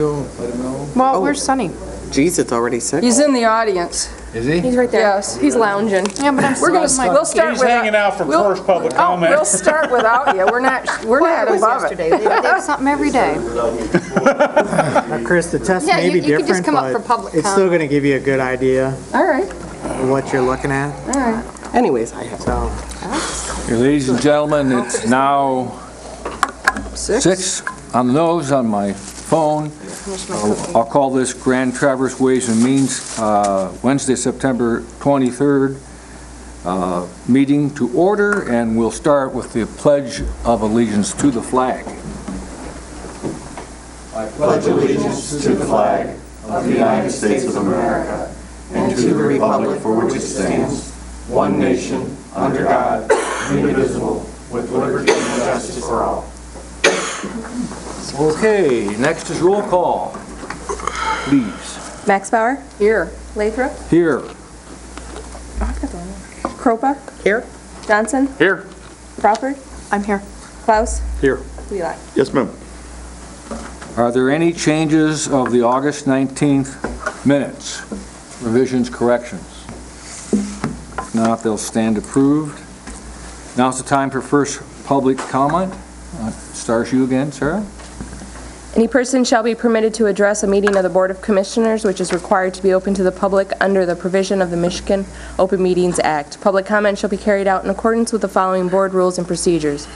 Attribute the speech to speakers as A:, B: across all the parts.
A: Well, where's Sonny?
B: Geez, it's already 6.
C: He's in the audience.
D: Is he?
A: He's right there.
C: Yes, he's lounging.
A: Yeah, but I'm
C: We're gonna,
A: still
C: we'll start
E: He's
C: with.
E: hanging out for first public comment.
C: We'll start without you. We're not above it.
A: They have something every day.
F: Now, Chris, the test
A: Yeah,
F: may
A: you
F: be
A: can
F: different,
A: just come up
F: but
A: for public
F: it's still
A: comment.
F: going to give you a good idea
C: All right,
F: of what you're looking at.
C: all right.
B: Anyways, I have
F: So,
D: Ladies and gentlemen, it's now 6 on the nose on my phone. I'll call this Grand Traverse Ways and Means Wednesday, September 23rd meeting to order, and we'll start with the Pledge of Allegiance to the flag. I
G: pledge allegiance to the flag of the United States of America and to the republic for which it stands, one nation, under God, indivisible, with liberty and justice for all.
D: Okay, next is roll call. Please.
H: Max Bauer?
C: Here.
H: Lathrop?
D: Here.
H: Kropa?
B: here.
H: Johnson?
D: Here.
H: Crawford?
A: I'm here.
H: Klaus?
D: Here.
H: Wheelock?
G: Yes, ma'am.
D: Are there any changes of the August 19th minutes? Revisions, corrections? If not, they'll stand approved. Now's the time for first public comment. Stars you again, Sarah?
H: Any person shall be permitted to address a meeting of the Board of Commissioners, which is required to be open to the public under the provision of the Michigan Open Meetings Act. Public comment shall be carried out in accordance with the following board rules and procedures.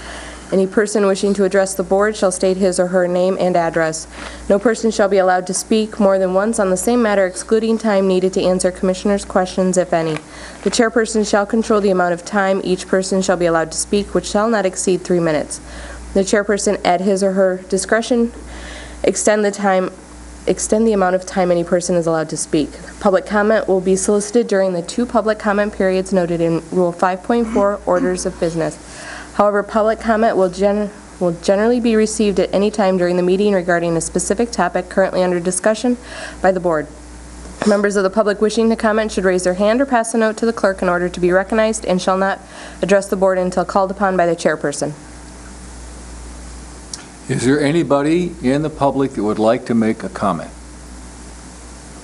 H: Any person wishing to address the board shall state his or her name and address. No person shall be allowed to speak more than once on the same matter, excluding time needed to answer commissioners' questions, if any. The chairperson shall control the amount of time each person shall be allowed to speak, which shall not exceed 3 minutes. The chairperson, at his or her discretion, extend the amount of time any person is allowed to speak. Public comment will be solicited during the 2 public comment periods noted in Rule 5.4 Orders of Business. However, public comment will generally be received at any time during the meeting regarding a specific topic currently under discussion by the board. Members of the public wishing to comment should raise their hand or pass a note to the clerk in order to be recognized, and shall not address the board until called upon by the chairperson.
D: Is there anybody in the public that would like to make a comment?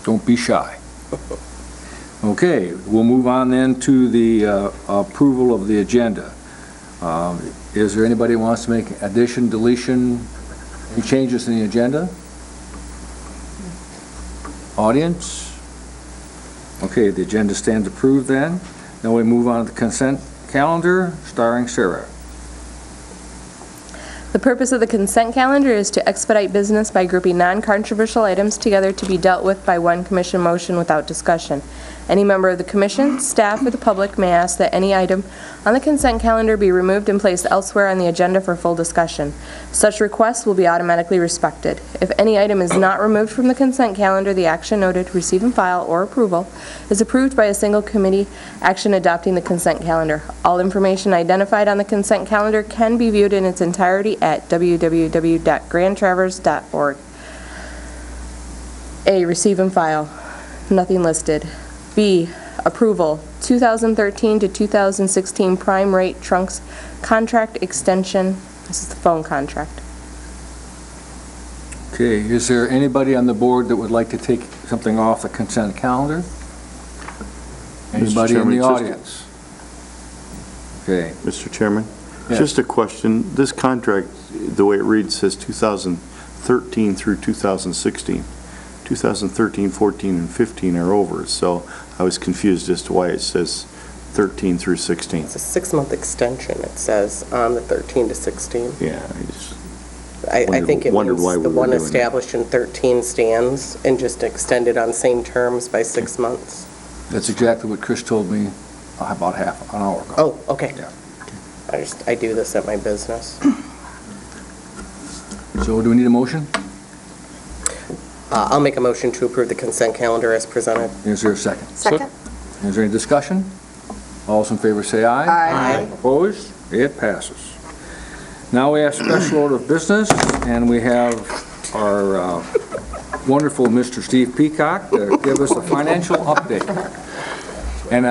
D: Don't be shy. Okay, we'll move on then to the approval of the agenda. Is there anybody who wants to make addition, deletion, any changes in the agenda? Audience? Okay, the agenda stands approved then. Now we move on to the consent calendar, starring Sarah.
H: The purpose of the consent calendar is to expedite business by grouping non-controversial items together to be dealt with by one commission motion without discussion. Any member of the commission, staff, or the public may ask that any item on the consent calendar be removed and placed elsewhere on the agenda for full discussion. Such requests will be automatically respected. If any item is not removed from the consent calendar, the action noted, receive and file, or approval, is approved by a single committee action adopting the consent calendar. All information identified on the consent calendar can be viewed in its entirety at www.grandtraverse.org. A. Receive and file. Nothing listed. B. Approval. 2013 to 2016 prime rate trunks contract extension. This is the phone contract.
D: Okay, is there anybody on the board that would like to take something off the consent calendar? Anybody in
G: Chairman,
D: the audience? Okay.
G: Mr. Chairman,
D: Yes.
G: just a question. This contract, the way it reads, says 2013 through 2016. 2013, 14, and 15 are over, so I was confused as to why it says 13 through 16.
B: It's a 6-month extension, it says, on the 13 to 16.
G: Yeah,
B: I think it
G: wondered
B: means
G: why we
B: the
G: were
B: one
G: doing
B: established in 13 stands and just extended on same terms by 6 months.
D: That's exactly what Chris told me about half an hour ago.
B: Oh, okay.
D: Yeah.
B: I do this at my business.
D: So do we need a motion?
B: I'll make a motion to approve the consent calendar as presented.
D: Is there a second?
A: Second.
D: Is there any discussion? All those in favor say aye.
B: Aye.
D: Opposed? It passes. Now we have special order of business, and we have our wonderful Mr. Steve Peacock to give us a financial update. And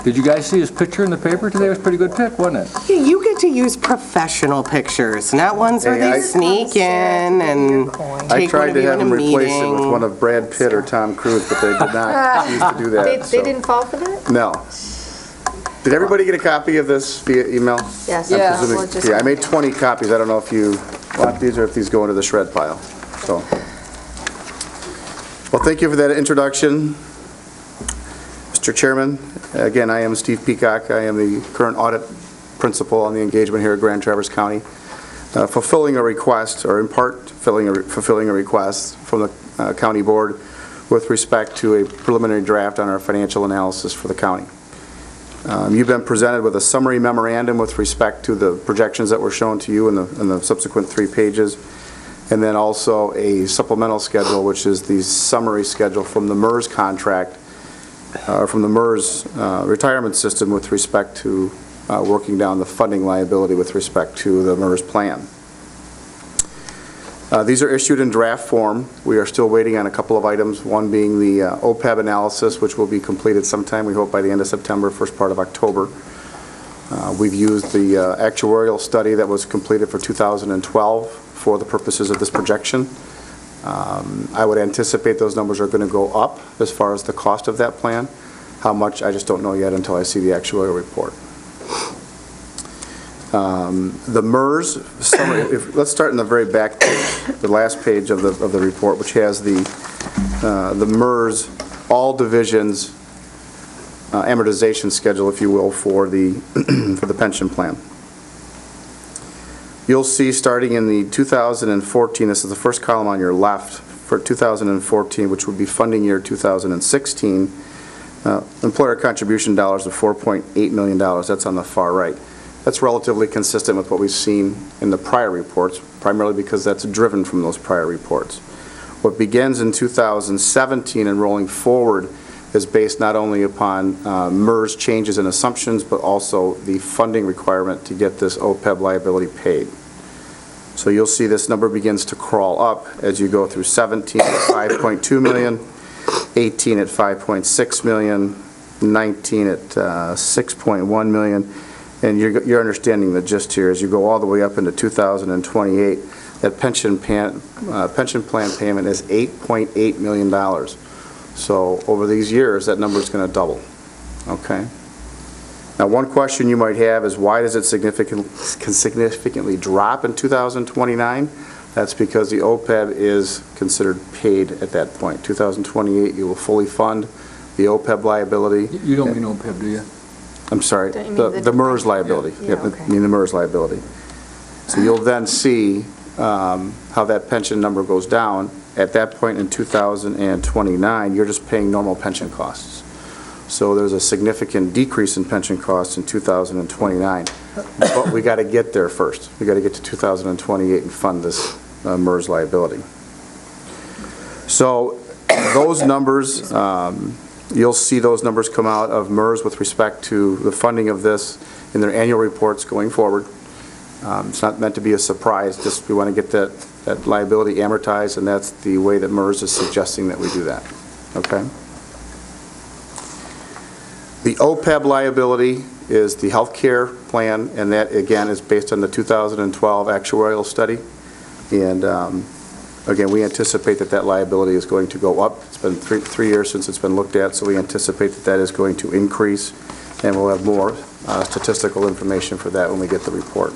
D: Did you guys see his picture in the paper today? It was a pretty good pic, wasn't it?
B: Yeah, you get to use professional pictures, not ones where
G: Hey,
B: they sneak in and
G: I
B: take one
G: tried
B: of
G: to
B: you
G: have
B: in a
G: them replace it with
B: meeting.
G: one of Brad Pitt or Tom Cruise, but they did not choose to do that.
A: They didn't fall for that?
G: No. Did everybody get a copy of this via email?
A: Yes.
C: Yeah.
G: I'm presuming- Yeah, I made 20 copies. I don't know if you want these or if these go into the shred pile. So, well, thank you for that introduction. Mr. Chairman, again, I am Steve Peacock. I am the current audit principal on the engagement here at Grand Traverse County, fulfilling a request, or in part fulfilling a request from the county board with respect to a preliminary draft on our financial analysis for the county. You've been presented with a summary memorandum with respect to the projections that were shown to you in the subsequent 3 pages, and then also a supplemental schedule, which is the summary schedule from the MERS contract, from the MERS retirement system with respect to working down the funding liability with respect to the MERS plan. These are issued in draft form. We are still waiting on a couple of items, one being the OPEB analysis, which will be completed sometime, we hope, by the end of September, first part of October. We've used the actuarial study that was completed for 2012 for the purposes of this projection. I would anticipate those numbers are going to go up as far as the cost of that plan. How much, I just don't know yet until I see the actuarial report. The MERS summary, let's start in the very back page, the last page of the report, which has the MERS, all divisions amortization schedule, if you will, for the for the pension plan. You'll see starting in the 2014, this is the first column on your left, for 2014, which would be funding year 2016, employer contribution dollars of $4.8 million. That's on the far right. That's relatively consistent with what we've seen in the prior reports, primarily because that's driven from those prior reports. What begins in 2017 and rolling forward is based not only upon MERS changes and assumptions, but also the funding requirement to get this OPEB liability paid. So you'll see this number begins to crawl up as you go through 17 at 5.2 million, 18 at 5.6 million, 19 at 6.1 million, and you're understanding the gist here as you go all the way up into 2028. That pension plan payment is $8.8 million. So over these years, that number is going to double. Okay. Now, one question you might have is why does it significantly drop in 2029? That's because the OPEB is considered paid at that point. 2028, you will fully fund the OPEB liability.
D: You don't mean OPEB, do you?
B: I'm sorry,
A: Don't you mean
B: the MERS liability.
A: Yeah,
B: Yep,
A: okay.
B: I mean the MERS liability. So you'll then see how that pension number goes down. At that point in 2029, you're just paying normal pension costs. So there's a significant decrease in pension costs in 2029. But we got to get there first. We got to get to 2028 and fund this MERS liability. So those numbers, you'll see those numbers come out of MERS with respect to the funding of this in their annual reports going forward. It's not meant to be a surprise, just we want to get that liability amortized, and that's the way that MERS is suggesting that we do that. Okay? The OPEB liability is the health care plan, and that, again, is based on the 2012 actuarial study. And again, we anticipate that liability is going to go up. It's been three years since it's been looked at, so we anticipate that is going to increase, and we'll have more statistical information for that when we get the report.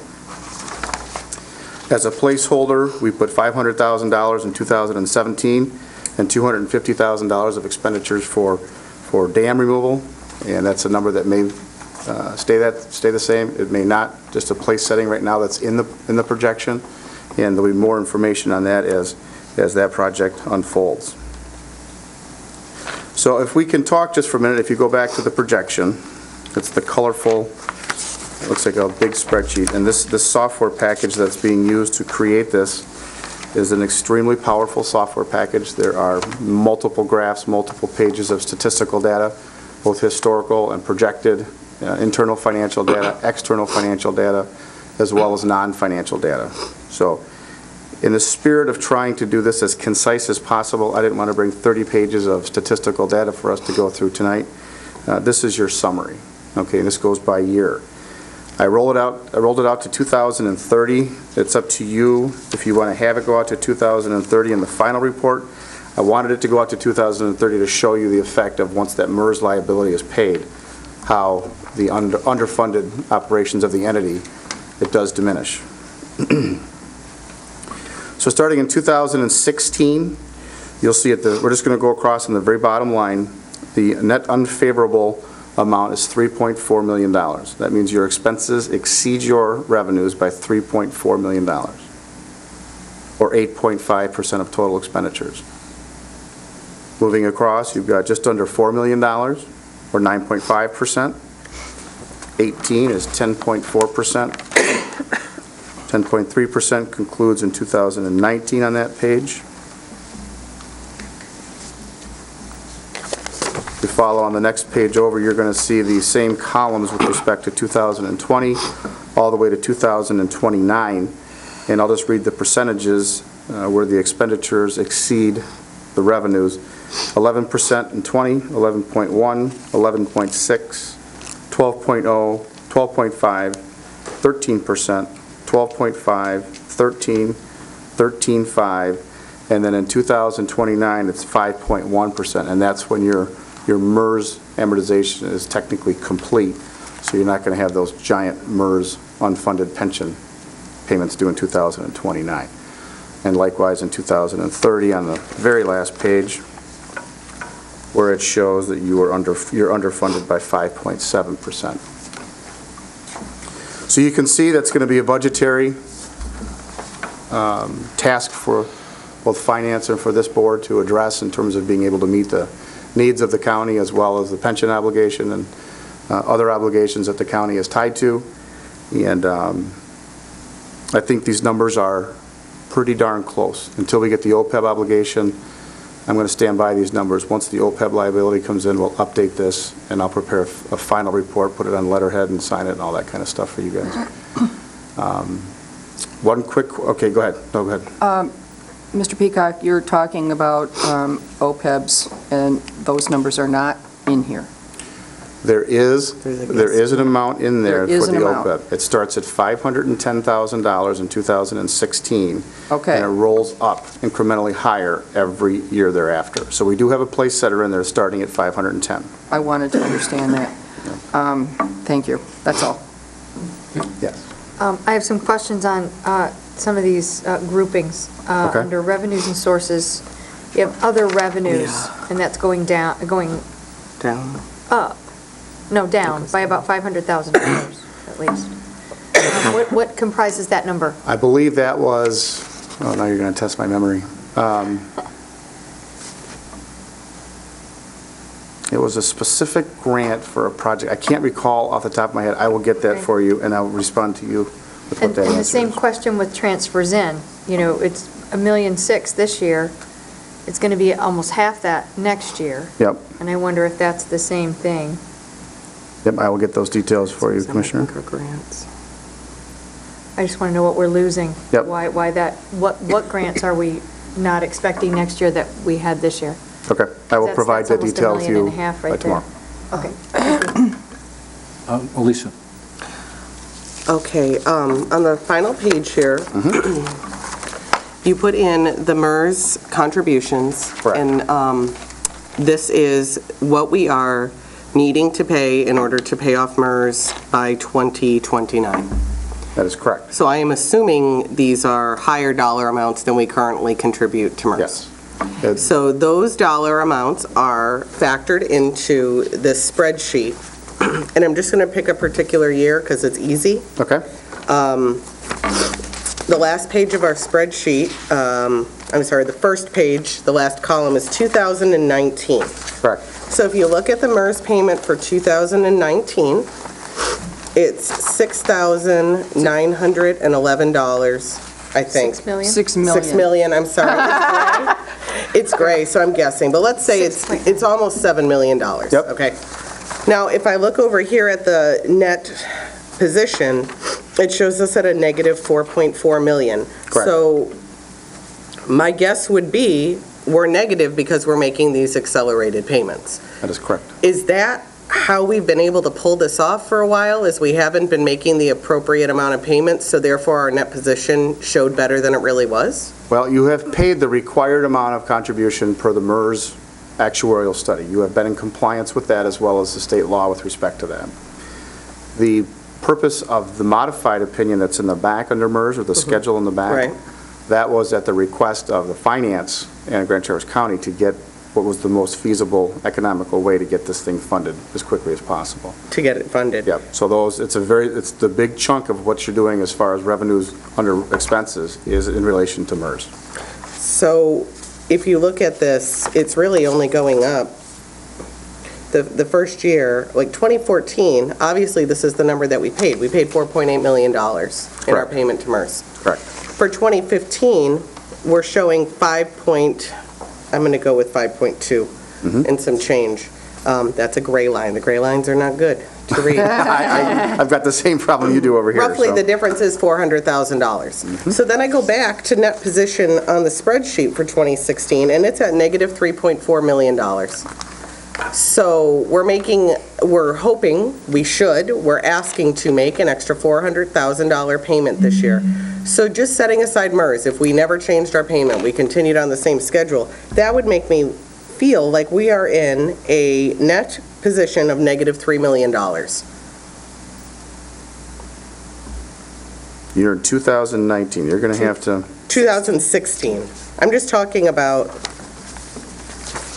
B: As a placeholder, we put $500,000 in 2017 and $250,000 of expenditures for dam removal, and that's a number that may stay the same. It may not. Just a place setting right now that's in the projection, and there'll be more information on that as that project unfolds. So if we can talk just for a minute, if you go back to the projection, it's the colorful, it looks like a big spreadsheet, and this software package that's being used to create this is an extremely powerful software package. There are multiple graphs, multiple pages of statistical data, both historical and projected, internal financial data, external financial data, as well as non-financial data. So in the spirit of trying to do this as concise as possible, I didn't want to bring 30 pages of statistical data for us to go through tonight. This is your summary. Okay, this goes by year. I rolled it out to 2030. It's up to you if you want to have it go out to 2030 in the final report. I wanted it to go out to 2030 to show you the effect of once that MERS liability is paid, how the underfunded operations of the entity, it does diminish. So starting in 2016, you'll see we're just going to go across on the very bottom line, the net unfavorable amount is $3.4 million. That means your expenses exceed your revenues by $3.4 million, or 8.5% of total expenditures. Moving across, you've got just under $4 million, or 9.5%. 18 is 10.4%. 10.3% concludes in 2019 on that page. If you follow on the next page over, you're going to see the same columns with respect to 2020 all the way to 2029. And I'll just read the percentages where the expenditures exceed the revenues. 11% in 20, 11.1, 11.6, 12.0, 12.5, 13%, 12.5, 13, 13.5, and then in 2029, it's 5.1%, and that's when your MERS amortization is technically complete, so you're not going to have those giant MERS unfunded pension payments due in 2029. And likewise in 2030, on the very last page, where it shows that you're underfunded by 5.7%. So you can see that's going to be a budgetary task for both finance and for this board to address in terms of being able to meet the needs of the county as well as the pension obligation and other obligations that the county is tied to. And I think these numbers are pretty darn close. Until we get the OPEB obligation, I'm going to stand by these numbers. Once the OPEB liability comes in, we'll update this, and I'll prepare a final report, put it on letterhead, and sign it, and all that kind of stuff for you guys. One quick, okay, go ahead. No, go ahead.
C: Mr. Peacock, you're talking about OPEBs, and those numbers are not in here.
B: There is an amount in there
C: There is
B: for the
C: an amount.
B: OPEB. It starts at $510,000 in 2016.
C: Okay.
B: And it rolls up incrementally higher every year thereafter. So we do have a place setter in there starting at 510.
C: I wanted to understand that. Thank you. That's all.
B: Yes.
A: I have some questions on some of these groupings.
B: Okay.
A: Under revenues and sources, you have other revenues, and that's going down, going
F: Down.
A: up. No, down by about $500,000 at least. What comprises that number?
B: I believe that was, oh, now you're going to test my memory. It was a specific grant for a project. I can't recall off the top of my head. I will get that
A: Okay.
B: for you, and I'll respond to you with what
A: And
B: that
A: the
B: answer
A: same
B: is.
A: question with transfers in. You know, it's $1.6 million this year. It's going to be almost half that next year.
B: Yep,
A: And I wonder if that's the same thing.
B: yep, I will get those details for you, Commissioner.
F: Grants.
A: I just want to know what we're losing.
B: Yep.
A: Why that, what grants are we not expecting next year that we had this year?
B: Okay, I will
A: That's-
B: provide
A: that's
B: that
A: almost
B: detail with
A: $1.5 million
B: you
A: right
B: by
A: there.
B: tomorrow.
A: Okay.
D: Alicia?
I: Okay, on the final page here, you put in the MERS contributions.
B: Correct.
I: And this is what we are needing to pay in order to pay off MERS by 2029.
B: That is correct.
I: So I am assuming these are higher dollar amounts than we currently contribute to MERS.
B: Yes. It's-
I: So those dollar amounts are factored into this spreadsheet. And I'm just going to pick a particular year because it's easy.
B: Okay,
I: The last page of our spreadsheet, I'm sorry, the first page, the last column is 2019.
B: correct.
I: So if you look at the MERS payment for 2019, it's $6,911, I think.
A: 6 million?
C: 6 million.
I: 6 million, I'm sorry. It's gray, so I'm guessing, but let's say it's almost $7 million.
B: Yep.
I: Okay. Now, if I look over here at the net position, it shows us at a negative 4.4 million.
B: Correct.
I: So my guess would be we're negative because we're making these accelerated payments.
B: That is correct.
I: Is that how we've been able to pull this off for a while is we haven't been making the appropriate amount of payments, so therefore our net position showed better than it really was?
B: Well, you have paid the required amount of contribution per the MERS actuarial study. You have been in compliance with that as well as the state law with respect to that. The purpose of the modified opinion that's in the back under MERS, or the schedule in the back,
I: Right.
B: that was at the request of the finance and Grand Traverse County to get what was the most feasible, economical way to get this thing funded as quickly as possible.
I: To get it funded?
B: Yep, so those, it's the big chunk of what you're doing as far as revenues under expenses is in relation to MERS.
I: So if you look at this, it's really only going up. The first year, like 2014, obviously this is the number that we paid. We paid $4.8 million in our
B: Correct.
I: payment to MERS.
B: Correct.
I: For 2015, we're showing I'm going to go with 5.2 and some change. That's a gray line. The gray lines are not good to read.
B: I've got the same problem you do over here.
I: Roughly,
B: so.
I: the difference is $400,000. So then I go back to net position on the spreadsheet for 2016, and it's at negative $3.4 million. So we're hoping, we're asking to make an extra $400,000 payment this year. So just setting aside MERS, if we never changed our payment, we continued on the same schedule, that would make me feel like we are in a net position of negative $3 million.
B: You're in 2019, you're going to have to,
I: 2016. I'm just talking about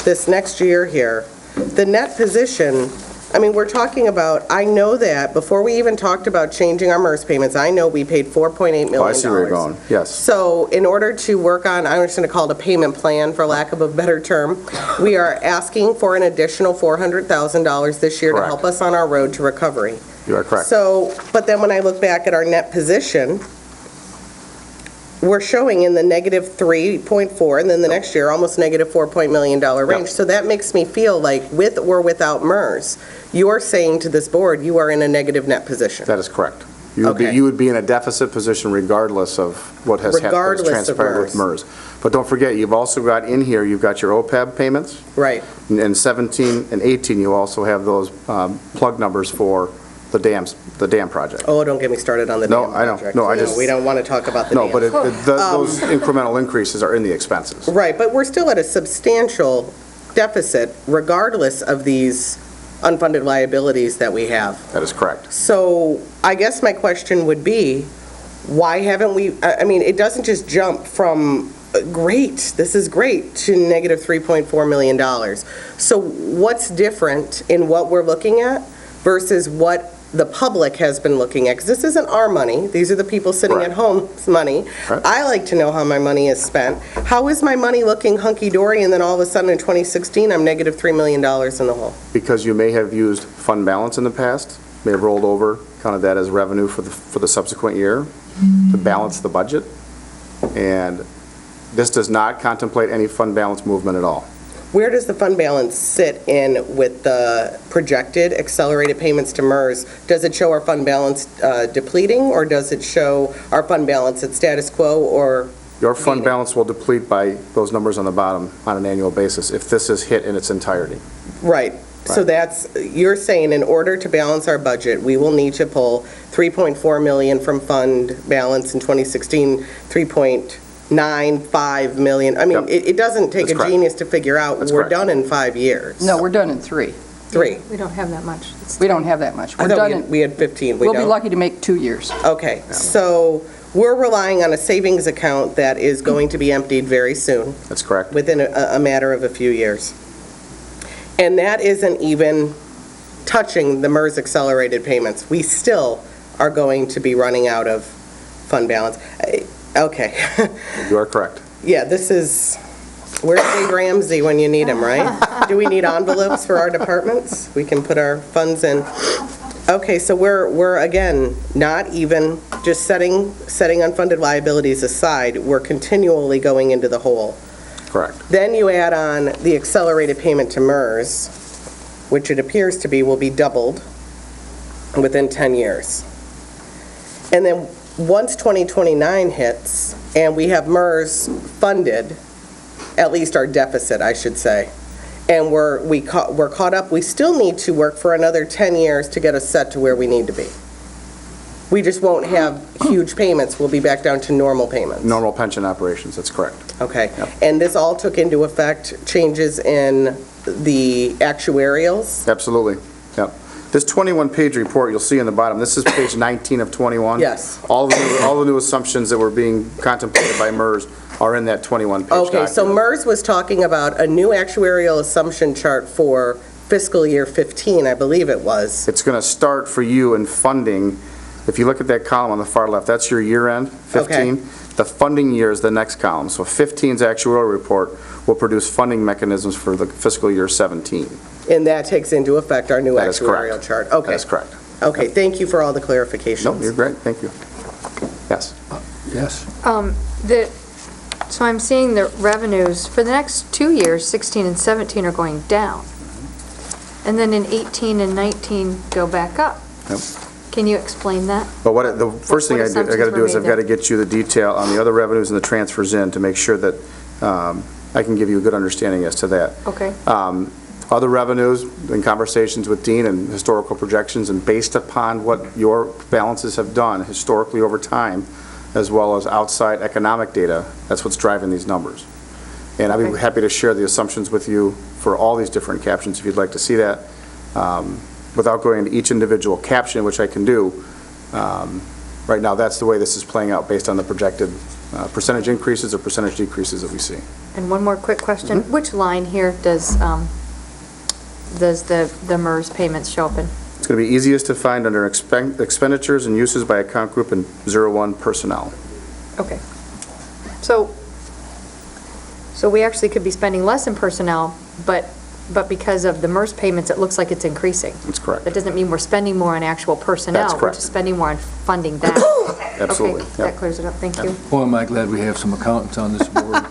I: this next year here. The net position, I mean, we're talking about, I know that before we even talked about changing our MERS payments, I know we paid $4.8 million.
B: oh, I see where you're going, yes.
I: So in order to work on, I'm just going to call it a payment plan, for lack of a better term, we are asking for an additional $400,000 this year to
B: Correct.
I: help us on our road to recovery.
B: You are correct.
I: So, but then when I look back at our net position, we're showing in the negative 3.4, and then the next year, almost negative $4 million range. So that makes me feel like with or without MERS, you're saying to this board, you are in a negative net position.
B: That is correct.
I: Okay.
B: You would be in a deficit position regardless of what has
I: Regardless of
B: transpired with MERS. But don't forget, you've also got in here, you've got your OPEB payments.
I: Right.
B: In 17 and 18, you also have those plug numbers for the dam project.
I: Oh, don't get me started on the
B: No,
I: dam
B: I know.
I: project.
B: No, I just-
I: We don't want to talk about the dam.
B: No, but those incremental increases are in the expenses.
I: Right, but we're still at a substantial deficit regardless of these unfunded liabilities that we have.
B: That is correct.
I: So I guess my question would be, why haven't we, I mean, it doesn't just jump from great, this is great, to negative $3.4 million. So what's different in what we're looking at versus what the public has been looking at? Because this isn't our money. These are the people sitting at
B: Correct.
I: home's money.
B: Correct.
I: I like to know how my money is spent. How is my money looking hunky-dory, and then all of a sudden in 2016, I'm negative $3 million in the hole?
B: Because you may have used fund balance in the past, may have rolled over, counted that as revenue for the subsequent year to balance the budget. And this does not contemplate any fund balance movement at all.
I: Where does the fund balance sit in with the projected accelerated payments to MERS? Does it show our fund balance depleting, or does it show our fund balance at status quo, or?
B: Your fund balance will deplete by those numbers on the bottom on an annual basis if this is hit in its entirety.
I: Right. So
B: Right.
I: that's, you're saying in order to balance our budget, we will need to pull $3.4 million from fund balance in 2016, $3.95 million. I mean,
B: Yep.
I: it doesn't take
B: That's
I: a
B: correct.
I: genius to figure out
B: That's
I: we're
B: correct.
I: done in 5 years.
C: No, we're done in 3.
I: 3.
A: We don't have that much. It's-
C: We don't have that much.
I: I
C: We're
I: thought
C: done
I: we had-
C: in,
I: we had 15. We
C: we'll be
I: don't?
C: lucky to make 2 years.
I: Okay, so we're relying on a savings account that is going to be emptied very soon,
B: That's correct.
I: within a matter of a few years. And that isn't even touching the MERS accelerated payments. We still are going to be running out of fund balance. Okay,
B: You are correct.
I: yeah, this is, where's Dave Ramsey when you need him, right? Do we need envelopes for our departments? We can put our funds in. Okay, so we're again, not even just setting unfunded liabilities aside, we're continually going into the hole.
B: Correct.
I: Then you add on the accelerated payment to MERS, which it appears to be will be doubled within 10 years. And then once 2029 hits, and we have MERS funded, at least our deficit, I should say, and we're caught up, we still need to work for another 10 years to get us set to where we need to be. We just won't have huge payments, we'll be back down to normal payments.
B: Normal pension operations, that's correct.
I: Okay.
B: Yep.
I: And this all took into effect changes in the actuarials?
B: Absolutely, yep. This 21-page report you'll see in the bottom, this is page 19 of 21.
I: Yes.
B: All the new assumptions that were being contemplated by MERS are in that 21-page document.
I: Okay, so MERS was talking about a new actuarial assumption chart for fiscal year 15, I believe it was.
B: It's going to start for you in funding. If you look at that column on the far left, that's your year end, 15.
I: Okay.
B: The funding year is the next column. So 15's actuarial report will produce funding mechanisms for the fiscal year 17.
I: And that takes into effect our new
B: That is correct.
I: actuarial chart? Okay.
B: That is correct.
I: Okay, thank you for all the clarifications.
B: No, you're great, thank you. Yes.
D: Yes.
A: So I'm seeing the revenues for the next 2 years, 16 and 17, are going down. And then in 18 and 19 go back up.
B: Yep.
A: Can you explain that?
B: But the first thing I got to do is I've got to get you the detail on the other revenues and the transfers in to make sure that I can give you a good understanding as to that.
A: Okay.
B: Other revenues, in conversations with Dean and historical projections, and based upon what your balances have done historically over time, as well as outside economic data, that's what's driving these numbers. And I'd be
A: Okay.
B: happy to share the assumptions with you for all these different captions if you'd like to see that. Without going into each individual caption, which I can do, right now, that's the way this is playing out based on the projected percentage increases or percentage decreases that we see.
A: And one more quick question. Which line here does the MERS payments show up in?
B: It's going to be easiest to find under expenditures and uses by account group and 01 personnel.
A: Okay. So we actually could be spending less in personnel, but because of the MERS payments, it looks like it's increasing.
B: That's correct.
A: That doesn't mean we're spending more on actual personnel.
B: That's correct.
A: We're just spending more on funding that.
B: Absolutely.
A: Okay,
B: Yep.
A: that clears it up. Thank you.
D: Boy, am I glad we have some accountants on this board.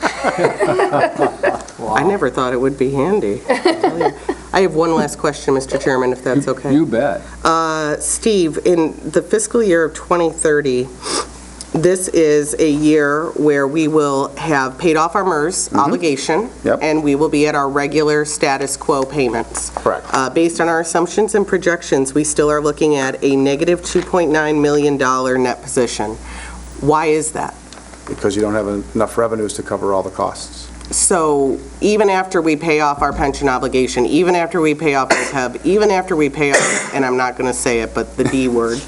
I: I never thought it would be handy. I have one last question, Mr. Chairman, if that's okay.
D: You bet.
I: Steve, in the fiscal year of 2030, this is a year where we will have paid off our MERS obligation,
B: Yep.
I: and we will be at our regular status quo payments.
B: Correct.
I: Based on our assumptions and projections, we still are looking at a negative $2.9 million net position. Why is that?
B: Because you don't have enough revenues to cover all the costs.
I: So even after we pay off our pension obligation, even after we pay off OPEB, even after we pay off, and I'm not going to say it, but the D word,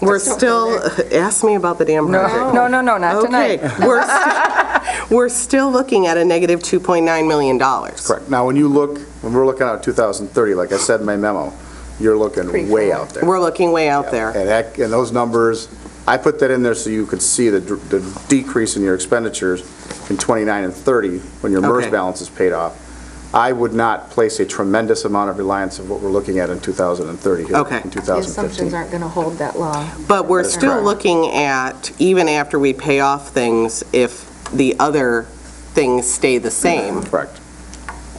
I: we're still, ask me about the damn project.
C: No, not tonight.
I: Okay, we're still looking at a negative $2.9 million.
B: Correct. Now, when we're looking at 2030, like I said in my memo, you're looking
A: Pretty
B: way
A: far.
B: out there.
I: We're looking way out there.
B: And those numbers, I put that in there so you could see the decrease in your expenditures in 29 and 30 when your MERS
I: Okay.
B: balance is paid off. I would not place a tremendous amount of reliance of what we're looking at in 2030 here
I: Okay.
B: in
A: The assumptions
B: 2015.
A: aren't going to hold that long.
I: But we're
B: That's
I: still
B: correct.
I: looking at, even after we pay off things, if the other things stay the same.
B: Correct.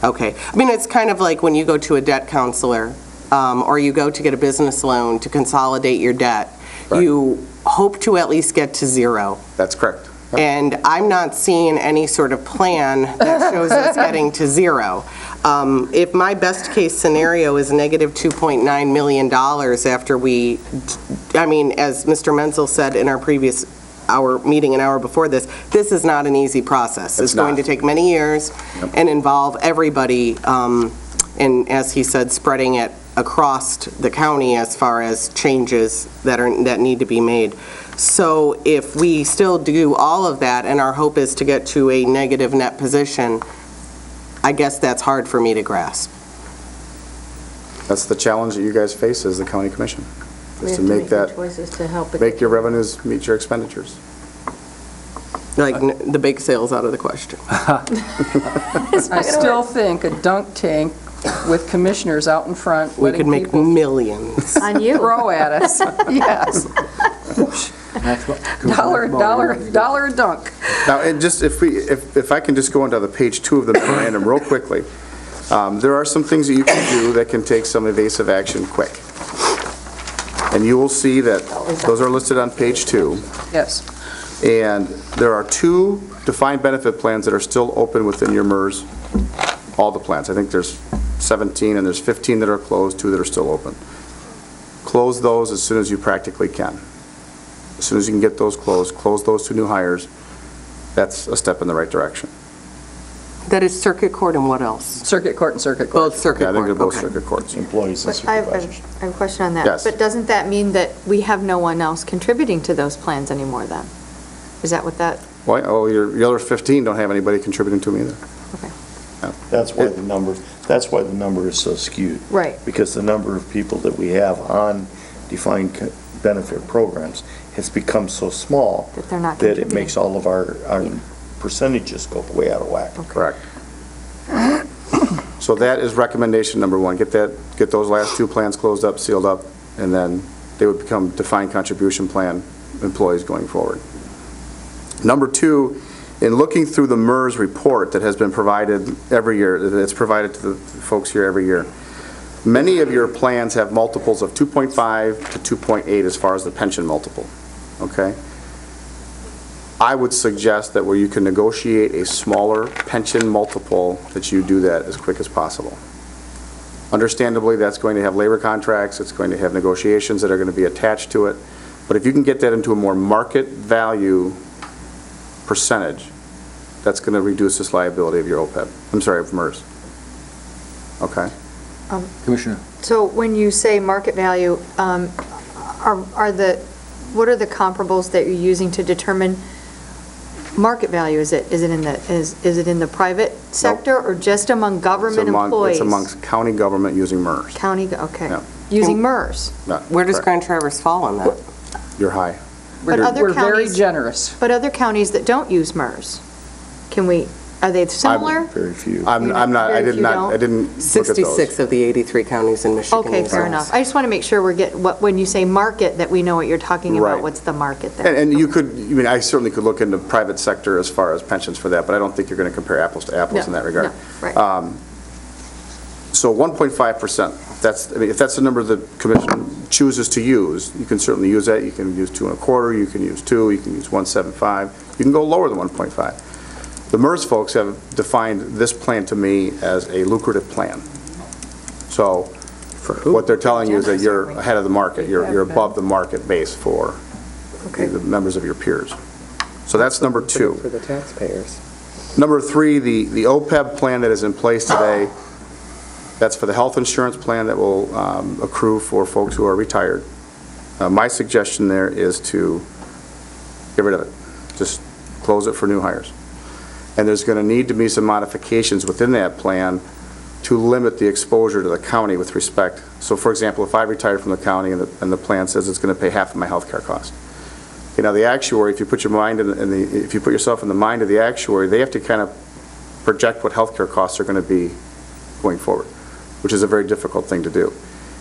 I: Okay. I mean, it's kind of like when you go to a debt counselor, or you go to get a business loan to consolidate your debt,
B: Right.
I: you hope to at least get to zero.
B: That's correct. Yep.
I: And I'm not seeing any sort of plan that shows us getting to zero. If my best-case scenario is negative $2.9 million after we, I mean, as Mr. Menzel said in our previous meeting an hour before this is not an easy process. It's going to
B: not.
I: take many years and involve everybody, and as he said, spreading it across the county as far as changes that need to be made. So if we still do all of that and our hope is to get to a negative net position, I guess that's hard for me to grasp.
B: That's the challenge that you guys face as the county commission,
A: We
B: is
A: have
B: to
A: to
B: make that,
A: good choices to help it.
B: make your revenues meet your expenditures.
I: Like, the bake sale's out of the question.
C: I still think a dunk tank with commissioners out in front,
I: We
C: letting
I: could make
C: people
I: millions.
A: On you.
C: throw at us. Yes. Dollar a dunk.
B: Now, and just if I can just go into the page 2 of the memorandum real quickly, there are some things that you can do that can take some evasive action quick. And you will see that those are listed on page 2.
C: Yes.
B: And there are 2 defined benefit plans that are still open within your MERS all the plans. I think there's 17, and there's 15 that are closed, 2 that are still open. Close those as soon as you practically can. As soon as you can get those closed, close those 2 new hires. That's a step in the right direction.
I: That is circuit court and what else?
C: Circuit court and circuit court.
I: Both circuit
B: Yeah, I think
I: court,
B: they're both
I: okay.
B: circuit courts.
G: Employees and
A: But I have
G: supervisors.
A: I have a question on that.
B: Yes.
A: But doesn't that mean that we have no one else contributing to those plans anymore then? Is that what that,
B: Why, oh, your other 15 don't have anybody contributing to them either.
G: That's why the number is so skewed.
A: right,
G: Because the number of people that we have on defined benefit programs has become so small
A: that they're not
G: that
A: contributing?
G: it makes all of our percentages go way out of whack.
B: Correct. So that is recommendation number 1. Get those last 2 plans closed up, sealed up, and then they would become defined contribution plan employees going forward. Number 2, in looking through the MERS report that has been provided every year, that's provided to the folks here every year, many of your plans have multiples of 2.5 to 2.8 as far as the pension multiple, okay? I would suggest that where you can negotiate a smaller pension multiple, that you do that as quick as possible. Understandably, that's going to have labor contracts, it's going to have negotiations that are going to be attached to it, but if you can get that into a more market value percentage, that's going to reduce this liability of your OPEB. I'm sorry, of MERS. Okay?
D: Commissioner?
A: so when you say market value, what are the comparables that you're using to determine market value? Is it in the private sector or just among government employees?
B: It's amongst county government using MERS.
A: County, okay.
B: Yeah.
A: Using MERS.
B: No,
I: Where does
B: correct.
I: Grand Traverse fall on that?
B: You're high.
A: But other
C: We're very
A: counties-
C: generous.
A: But other counties that don't use MERS, are they similar?
G: Very few.
B: I'm not, I
A: Very
B: did
A: few
B: not,
A: don't?
B: I didn't look at those.
I: 66 of the 83 counties in Michigan.
A: Okay,
I: use
A: fair
I: MERS.
A: enough. I just want to make sure when you say market, that we know what you're talking
B: Right.
A: about. What's the market there?
B: And you could, I mean, I certainly could look into private sector as far as pensions for that, but I don't think you're going to compare apples to apples in that regard.
A: No, right.
B: So 1.5%, I mean, if that's the number the commission chooses to use, you can certainly use that. You can use 2 1/4, you can use 2, you can use 1.75. You can go lower than 1.5. The MERS folks have defined this plan to me as a lucrative plan. So what they're telling you is that you're ahead of the market, you're above the market base for the members of your peers. So that's number 2.
I: For the taxpayers.
B: Number 3, the OPEB plan that is in place today, that's for the health insurance plan that will accrue for folks who are retired. My suggestion there is to get rid of it. Just close it for new hires. And there's going to need to be some modifications within that plan to limit the exposure to the county with respect. So for example, if I retire from the county and the plan says it's going to pay half of my health care cost. You know, the actuary, if you put yourself in the mind of the actuary, they have to kind of project what health care costs are going to be going forward, which is a very difficult thing to do.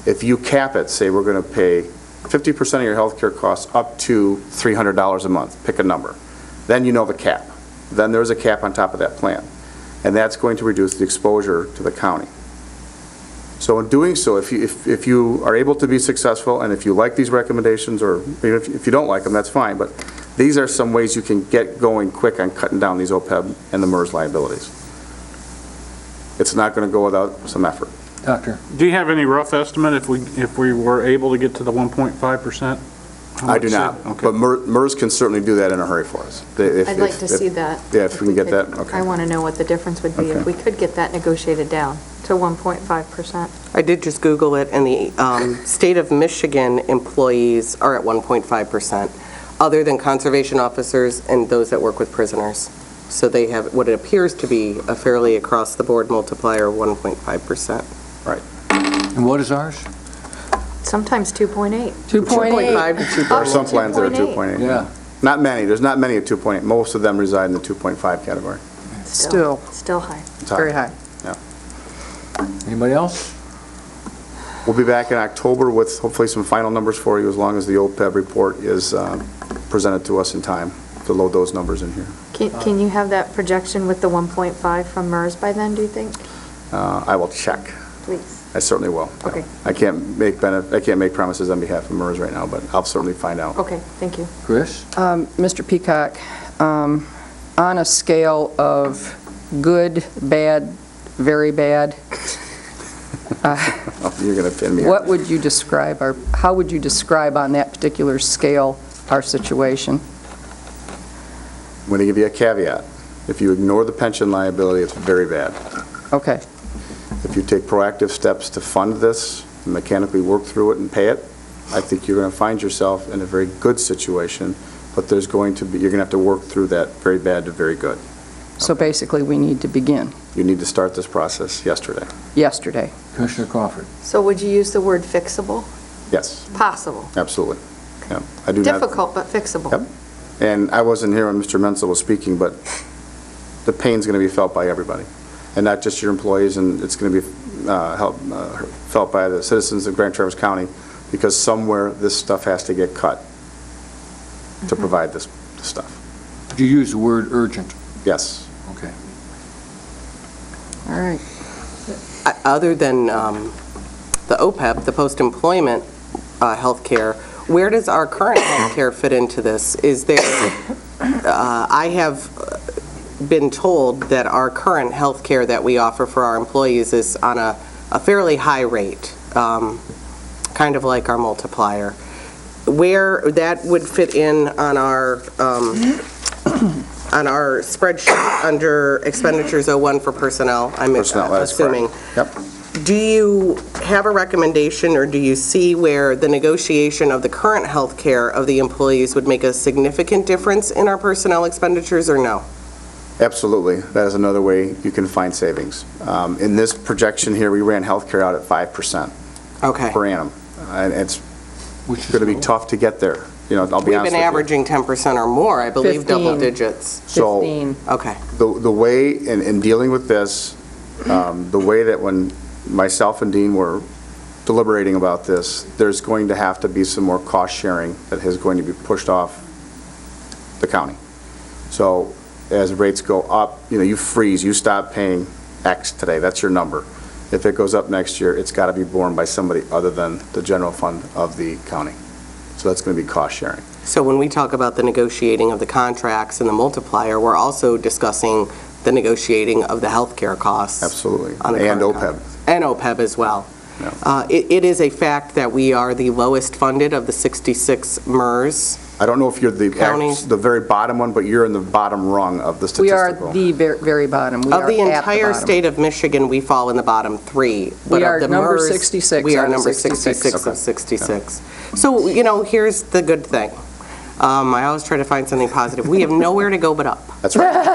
B: If you cap it, say we're going to pay 50% of your health care costs up to $300 a month, pick a number, then you know the cap. Then there's a cap on top of that plan. And that's going to reduce the exposure to the county. So in doing so, if you are able to be successful, and if you like these recommendations, or even if you don't like them, that's fine, but these are some ways you can get going quick on cutting down these OPEB and the MERS liabilities. It's not going to go without some effort.
D: Doctor?
E: Do you have any rough estimate if we were able to get to the 1.5%?
B: I do not,
E: Okay.
B: but MERS can certainly do that in a hurry for us.
A: I'd like to see that.
B: Yeah, if we can get that, okay.
A: I want to know what the difference would be if
B: Okay.
A: we could get that negotiated down to 1.5%.
I: I did just Google it, and the state of Michigan employees are at 1.5%, other than conservation officers and those that work with prisoners. So they have what it appears to be a fairly across-the-board multiplier of 1.5%.
D: And what is ours?
A: Sometimes 2.8.
C: 2.8.
I: 2.5 to 2.
B: There are some plans that are 2.8.
D: Yeah.
B: Not many, there's not many at 2.8. Most of them reside in the 2.5 category.
C: Still.
A: Still high.
B: It's
C: Very high.
D: Anybody else?
B: We'll be back in October with hopefully some final numbers for you, as long as the OPEB report is presented to us in time to load those numbers in here.
A: Can you have that projection with the 1.5 from MERS by then, do you think?
B: I will check.
A: Please.
B: I certainly will.
A: Okay.
B: I can't make promises on behalf of MERS right now, but I'll certainly find out.
A: Okay, thank you.
D: Chris?
C: Mr. Peacock, on a scale of good, bad, very bad,
B: Oh, you're going to pin me.
C: what would you describe, or how would you describe on that particular scale our situation?
B: I'm going to give you a caveat. If you ignore the pension liability, it's very bad.
C: Okay,
B: If you take proactive steps to fund this, mechanically work through it and pay it, I think you're going to find yourself in a very good situation, but you're going to have to work through that very bad to very good.
C: so basically, we need to begin
B: You need to start this process yesterday.
C: yesterday.
D: Commissioner Crawford.
A: So would you use the word fixable?
B: Yes,
A: Possible.
B: absolutely. Yeah, I do not.
A: Difficult, but fixable.
B: Yep. And I wasn't here when Mr. Menzel was speaking, but the pain's going to be felt by everybody, and not just your employees, and it's going to be felt by the citizens of Grand Traverse County, because somewhere this stuff has to get cut to provide this stuff.
D: Did you use the word urgent?
B: Yes.
D: Okay.
C: All right.
I: Other than the OPEB, the post-employment healthcare, where does our current healthcare fit into this? Is there, I have been told that our current healthcare that we offer for our employees is on a fairly high rate, kind of like our multiplier. Where that would fit in on our spreadsheet under expenditures 01 for personnel, I'm
B: Personnel, that's
I: assuming.
B: correct. Yep.
I: Do you have a recommendation, or do you see where the negotiation of the current health care of the employees would make a significant difference in our personnel expenditures, or no?
B: Absolutely. That is another way you can find savings. In this projection here, we ran healthcare out at 5%
I: Okay.
B: per annum, and it's
D: Which is
B: going to be
D: low.
B: tough to get there. You know, I'll be
I: We've
B: honest
I: been
B: with you.
I: averaging 10% or more, I believe,
C: 15.
I: double digits.
B: So
C: 15.
I: Okay.
B: the way, in dealing with this, the way that when myself and Dean were deliberating about this, there's going to have to be some more cost sharing that is going to be pushed off the county. So as rates go up, you freeze, you stop paying X today, that's your number. If it goes up next year, it's got to be borne by somebody other than the general fund of the county. So that's going to be cost sharing.
I: So when we talk about the negotiating of the contracts and the multiplier, we're also discussing the negotiating of the health care costs.
B: Absolutely.
I: on the
B: And
I: current
B: OPEB.
I: contracts. And OPEB as well.
B: Yeah.
I: It is a fact that we are the lowest funded of the 66 MERS.
B: I don't know if you're
I: Counties.
B: the very bottom one, but you're in the bottom rung of the
C: We
B: statistical.
C: are the very bottom. We
I: Of
C: are
I: the
C: at
I: entire
C: bottom.
I: state of Michigan, we fall in the bottom 3. But
C: We
I: of
C: are
I: the
C: number
I: MERS,
C: 66
I: We are
C: out of
I: number
C: 66.
I: 66 of
B: Okay.
I: 66. So, here's the good thing. I always try to find something positive. We have nowhere to go but up.
B: That's right.
I: So,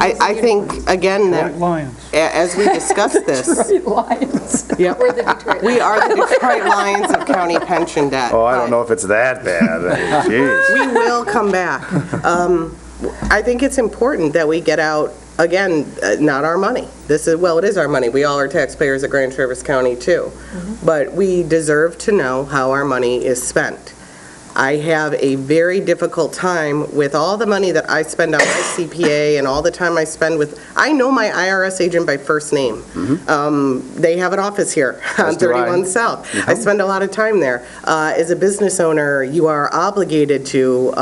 I: I think, again, that
E: Lions.
I: as we discuss this,
C: Lions.
I: yep, we are the Detroit Lions of county pension debt.
B: Oh, I don't know if it's that bad. Jeez.
I: We will come back. I think it's important that we get out, again, not our money. It is our money. We all are taxpayers of Grand Traverse County, too. But we deserve to know how our money is spent. I have a very difficult time with all the money that I spend on my CPA and all the time I spend I know my IRS agent by first name. They have an office here on
B: As do I.
I: 31 South. I spend a lot of time there. As a business owner, you are obligated to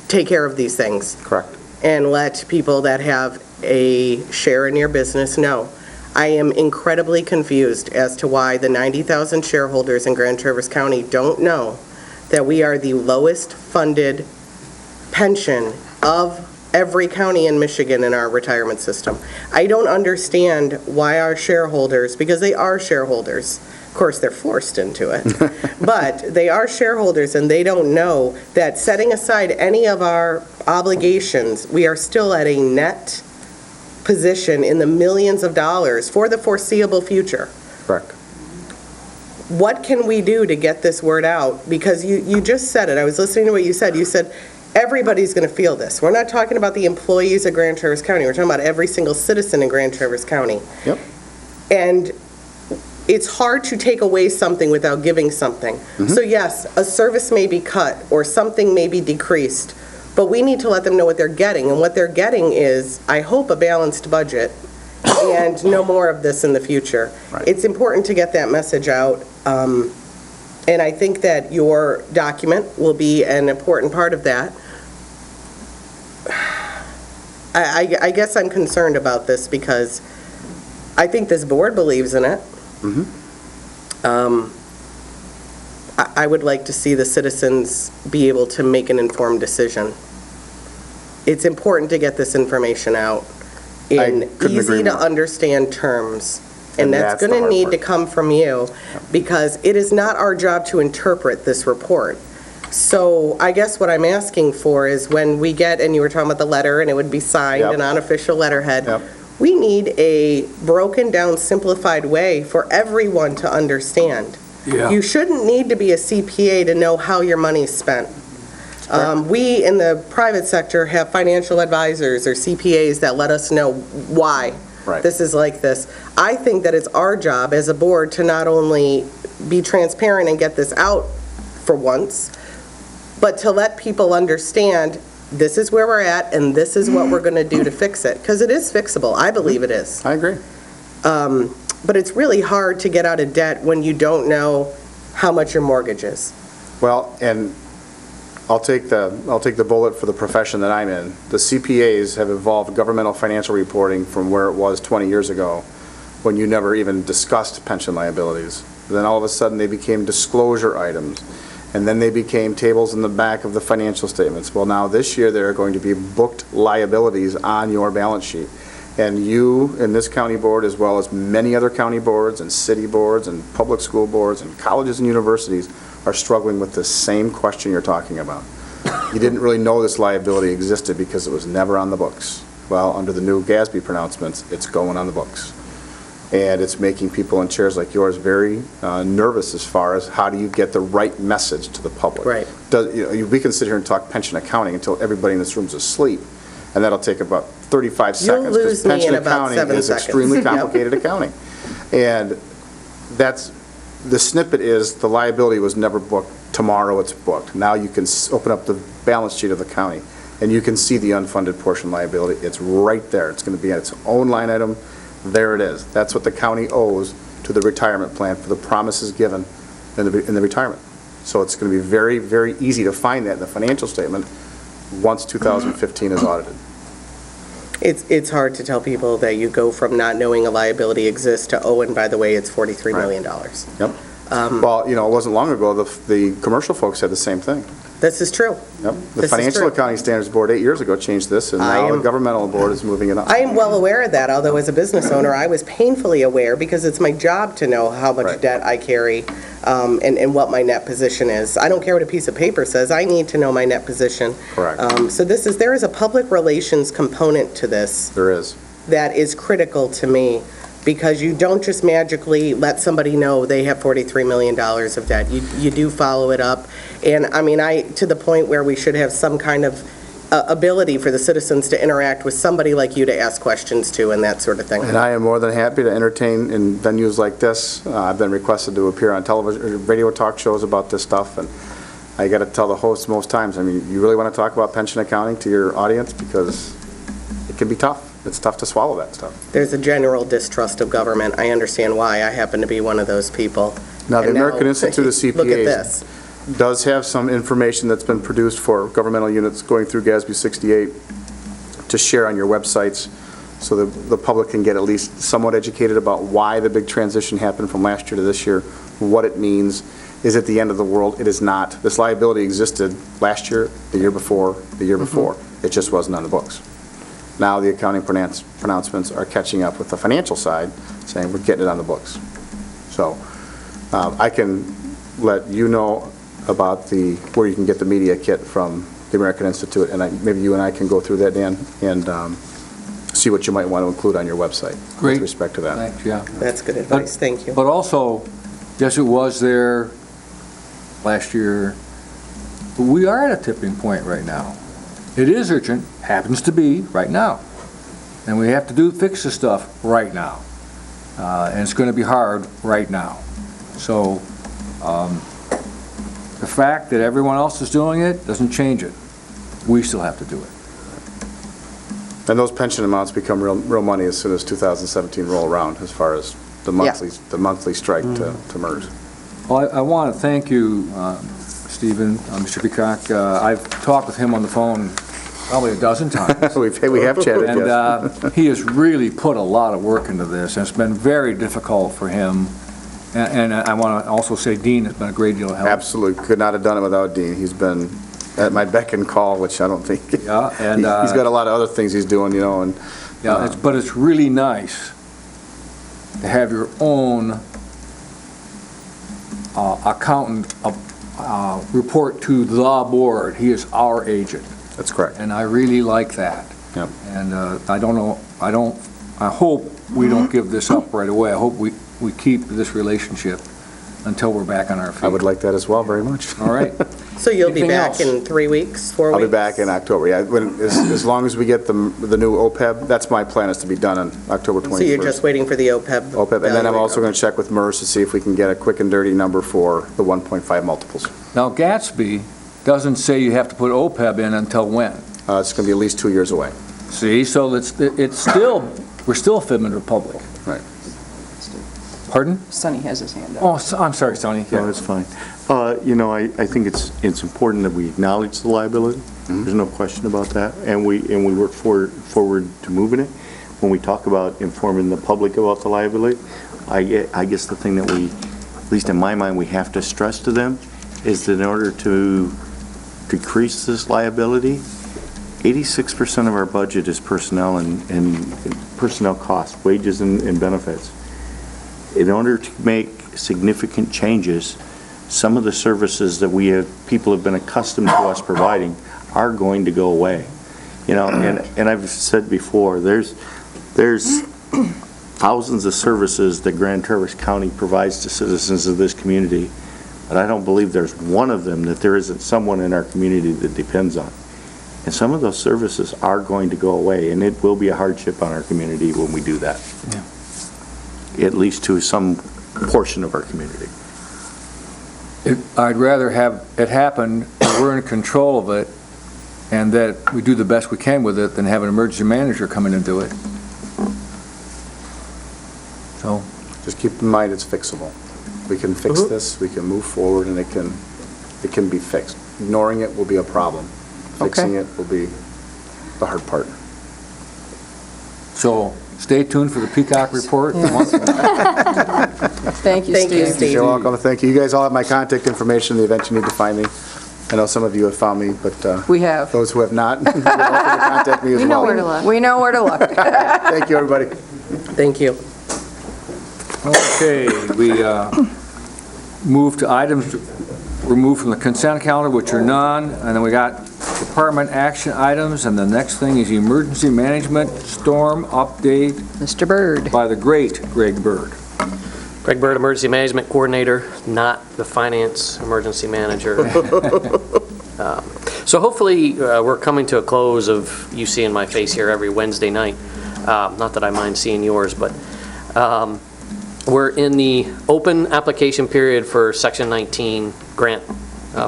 I: take care of these things
B: Correct.
I: and let people that have a share in your business know. I am incredibly confused as to why the 90,000 shareholders in Grand Traverse County don't know that we are the lowest funded pension of every county in Michigan in our retirement system. I don't understand why our shareholders, because they are shareholders, of course, they're forced into it, but they are shareholders and they don't know that setting aside any of our obligations, we are still at a net position in the millions of dollars for the foreseeable future.
B: Correct.
I: What can we do to get this word out? Because you just said it. I was listening to what you said. You said everybody's going to feel this. We're not talking about the employees of Grand Traverse County. We're talking about every single citizen in Grand Traverse County.
B: Yep.
I: And it's hard to take away something without giving something. So yes, a service may be cut or something may be decreased, but we need to let them know what they're getting. And what they're getting is, I hope, a balanced budget and no more of this in the future.
B: Right.
I: It's important to get that message out. And I think that your document will be an important part of that. I guess I'm concerned about this because I think this board believes in it. I would like to see the citizens be able to make an informed decision. It's important to get this information out in
B: couldn't agree more.
I: easy-to-understand terms.
B: And
I: And that's
B: that's the
I: going to
B: hard
I: need
B: part.
I: to come from you, because it is not our job to interpret this report. So I guess what I'm asking for is when we get, and you were talking about the letter, and it would be signed,
B: Yep.
I: an unofficial letterhead,
B: Yep.
I: we need a broken-down, simplified way for everyone to understand.
D: Yeah.
I: You shouldn't need to be a CPA to know how your money's spent. We in the private sector have financial advisors or CPAs that let us know why
B: Right.
I: this is like this. I think that it's our job as a board to not only be transparent and get this out for once, but to let people understand this is where we're at and this is what we're going to do to fix it. Because it is fixable. I believe it is.
B: I agree.
I: But it's really hard to get out of debt when you don't know how much your mortgage is.
B: Well, and I'll take the bullet for the profession that I'm in. The CPAs have evolved governmental financial reporting from where it was 20 years ago, when you never even discussed pension liabilities. Then all of a sudden, they became disclosure items, and then they became tables in the back of the financial statements. Well, now this year, there are going to be booked liabilities on your balance sheet. And you, in this county board, as well as many other county boards and city boards and public school boards and colleges and universities, are struggling with the same question you're talking about. You didn't really know this liability existed because it was never on the books. Well, under the new GASB pronouncements, it's going on the books. And it's making people in chairs like yours very nervous as far as how do you get the right message to the public.
I: Right.
B: We can sit here and talk pension accounting until everybody in this room's asleep, and that'll take about 35 seconds.
I: You'll lose me in about 7
B: Pension accounting is
I: seconds.
B: extremely
I: Yep.
B: complicated accounting. And the snippet is, the liability was never booked. Tomorrow it's booked. Now you can open up the balance sheet of the county, and you can see the unfunded portion liability. It's right there. It's going to be its own line item. There it is. That's what the county owes to the retirement plan for the promises given in the retirement. So it's going to be very, very easy to find that in the financial statement once 2015 is audited.
I: It's hard to tell people that you go from not knowing a liability exists to, oh, and by the way, it's $43 million.
B: Yep. Well, it wasn't long ago, the commercial folks said the same thing.
I: This is true.
B: Yep. The
I: This is
B: Financial
I: true.
B: Accounting Standards Board 8 years ago changed this, and now the governmental board is moving it up.
I: I am well aware of that, although as a business owner, I was painfully aware because it's my job to know how much
B: Right.
I: debt I carry and what my net position is. I don't care what a piece of paper says, I need to know my net position.
B: Correct.
I: So there is a public relations component to this
B: There is.
I: that is critical to me, because you don't just magically let somebody know they have $43 million of debt. You do follow it up. And, to the point where we should have some kind of ability for the citizens to interact with somebody like you to ask questions to and that sort of thing.
B: And I am more than happy to entertain in venues like this. I've been requested to appear on television, radio talk shows about this stuff, and I got to tell the hosts most times, you really want to talk about pension accounting to your audience, because it can be tough. It's tough to swallow that stuff.
I: There's a general distrust of government. I understand why. I happen to be one of those people.
B: Now, the
I: And
B: American Institute of CPAs
I: Look at this.
B: does have some information that's been produced for governmental units going through GASB 68 to share on your websites, so the public can get at least somewhat educated about why the big transition happened from last year to this year, what it means. Is it the end of the world? It is not. This liability existed last year, the year before, the year before. It just wasn't on the books. Now the accounting pronouncements are catching up with the financial side, saying we're getting it on the books. So I can let you know about where you can get the media kit from the American Institute, and maybe you and I can go through that, Dan, and see what you might want to include on your website
D: Great.
B: with respect to that.
D: Thanks, yeah.
I: That's good advice. Thank you.
D: But also, yes, it was there last year, but we are at a tipping point right now. It is urgent, happens to be right now, and we have to fix the stuff right now, and it's going to be hard right now. So the fact that everyone else is doing it doesn't change it. We still have to do it.
B: And those pension amounts become real money as soon as 2017 roll around, as far as the monthly strike to MERS.
D: Well, I want to thank you, Stephen, Mr. Peacock. I've talked with him on the phone probably a dozen times.
B: We have chatted,
D: And
B: yes.
D: he has really put a lot of work into this, and it's been very difficult for him. And I want to also say Dean has been a great deal of help.
B: Absolutely, could not have done it without Dean. He's been at my beck and call, which I don't think,
D: Yeah, and
B: he's got a lot of other things he's doing, you know, and
D: yeah, but it's really nice to have your own accountant report to the board. He is our agent,
B: that's correct.
D: and I really like that.
B: Yep.
D: And I hope we don't give this up right away. I hope we keep this relationship until we're back on our feet.
B: I would like that as well, very much.
D: All right?
I: So you'll be
D: Anything
I: back
D: else?
I: in 3 weeks, 4 weeks?
B: I'll be back in October, yeah. As long as we get the new OPEB, that's my plan, is to be done on October 21st.
I: So you're just waiting for the OPEB?
B: OPEB, and then I'm also
I: evaluator.
B: going to check with MERS to see if we can get a quick and dirty number for the 1.5 multiples.
D: Now, Gatsby doesn't say you have to put OPEB in until when?
B: It's going to be at least 2 years away.
D: See, so it's still, we're still fitment to the public.
B: Right.
D: Pardon?
C: Sonny has his hand up.
D: Oh, I'm sorry, Sonny.
G: No, that's fine. You know, I think it's important that we acknowledge the liability. There's no question about that, and we work forward to moving it. When we talk about informing the public about the liability, I guess the thing that we, at least in my mind, we have to stress to them is that in order to decrease this liability, 86% of our budget is personnel and personnel costs, wages and benefits. In order to make significant changes, some of the services that people have been accustomed to us providing are going to go away. You know, and I've said before, there's thousands of services that Grand Traverse County provides to citizens of this community, but I don't believe there's one of them that there isn't someone in our community that depends on. And some of those services are going to go away, and it will be a hardship on our community when we do that. At least to some portion of our community.
D: I'd rather have it happen, that we're in control of it, and that we do the best we can with it, than have an emergency manager come in and do it. So,
B: Just keep in mind, it's fixable. We can fix this, we can move forward, and it can be fixed. Ignoring it will be a problem. Fixing it will be the hard part.
D: so stay tuned for the Peacock Report.
C: Thank you,
I: Thank you,
C: Steve.
I: Steve.
B: You're welcome, thank you. You guys all have my contact information in the event you need to find me. I know some of you have found me, but
C: We have.
B: those who have not, you're welcome to contact me as
A: We know
B: well.
A: where to look.
C: We know where to look.
B: Thank you, everybody.
I: Thank you.
D: Okay, we move to items removed from the consent calendar, which are none, and then we got department action items, and the next thing is emergency management storm update
C: Mr. Byrd.
D: by the great Greg Byrd.
J: Greg Byrd, Emergency Management Coordinator, not the Finance Emergency Manager. So hopefully, we're coming to a close of you seeing my face here every Wednesday night. Not that I mind seeing yours, but we're in the open application period for Section 19 grant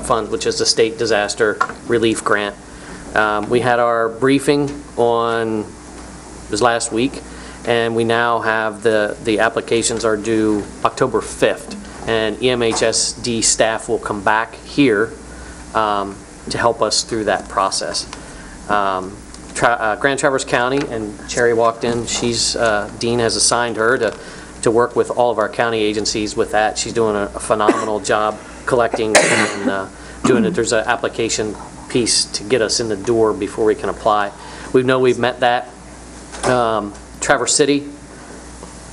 J: fund, which is the state disaster relief grant. We had our briefing it was last week, and we now have the applications are due October 5th, and EMHSD staff will come back here to help us through that process. Grand Traverse County, and Cherry walked in, Dean has assigned her to work with all of our county agencies with that. She's doing a phenomenal job collecting and doing it. There's an application piece to get us in the door before we can apply. We know we've met that. Traverse City,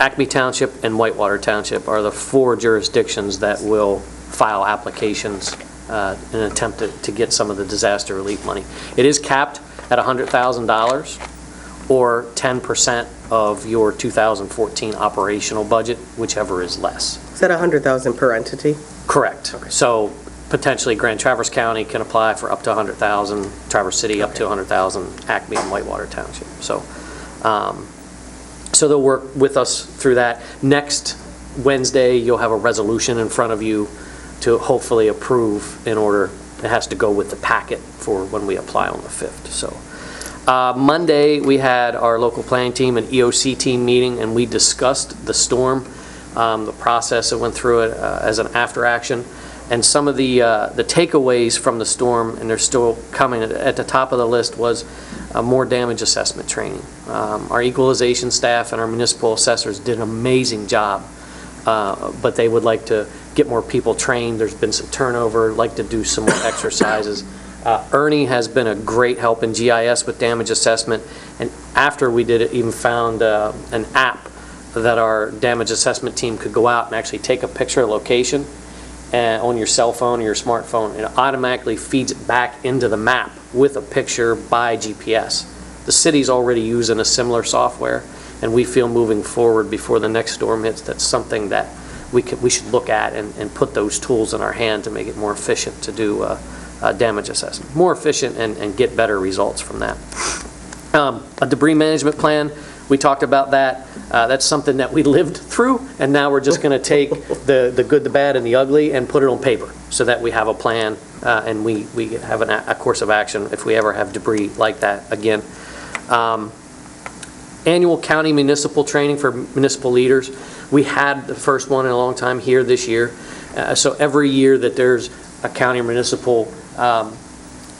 J: Acme Township, and Whitewater Township are the 4 jurisdictions that will file applications in an attempt to get some of the disaster relief money. It is capped at $100,000 or 10% of your 2014 operational budget, whichever is less.
I: Is that 100,000 per entity?
J: Correct. So potentially Grand Traverse County can apply for up to 100,000, Traverse City up to 100,000, Acme and Whitewater Township. So they'll work with us through that. Next Wednesday, you'll have a resolution in front of you to hopefully approve in order. It has to go with the packet for when we apply on the 5th. So Monday, we had our local planning team and EOC team meeting, and we discussed the storm, the process that went through it as an after action. And some of the takeaways from the storm, and they're still coming, at the top of the list was more damage assessment training. Our equalization staff and our municipal assessors did an amazing job, but they would like to get more people trained. There's been some turnover, like to do some more exercises. Ernie has been a great help in GIS with damage assessment, and after we did it, even found an app that our damage assessment team could go out and actually take a picture of location on your cell phone or your smartphone, and it automatically feeds it back into the map with a picture by GPS. The city's already using a similar software, and we feel moving forward before the next storm hits, that's something that we should look at and put those tools in our hand to make it more efficient to do damage assessment. More efficient and get better results from that. A debris management plan, we talked about that. That's something that we lived through, and now we're just going to take the good, the bad, and the ugly and put it on paper so that we have a plan and we have a course of action if we ever have debris like that again. Annual county municipal training for municipal leaders. We had the first one in a long time here this year. So every year that there's a county or municipal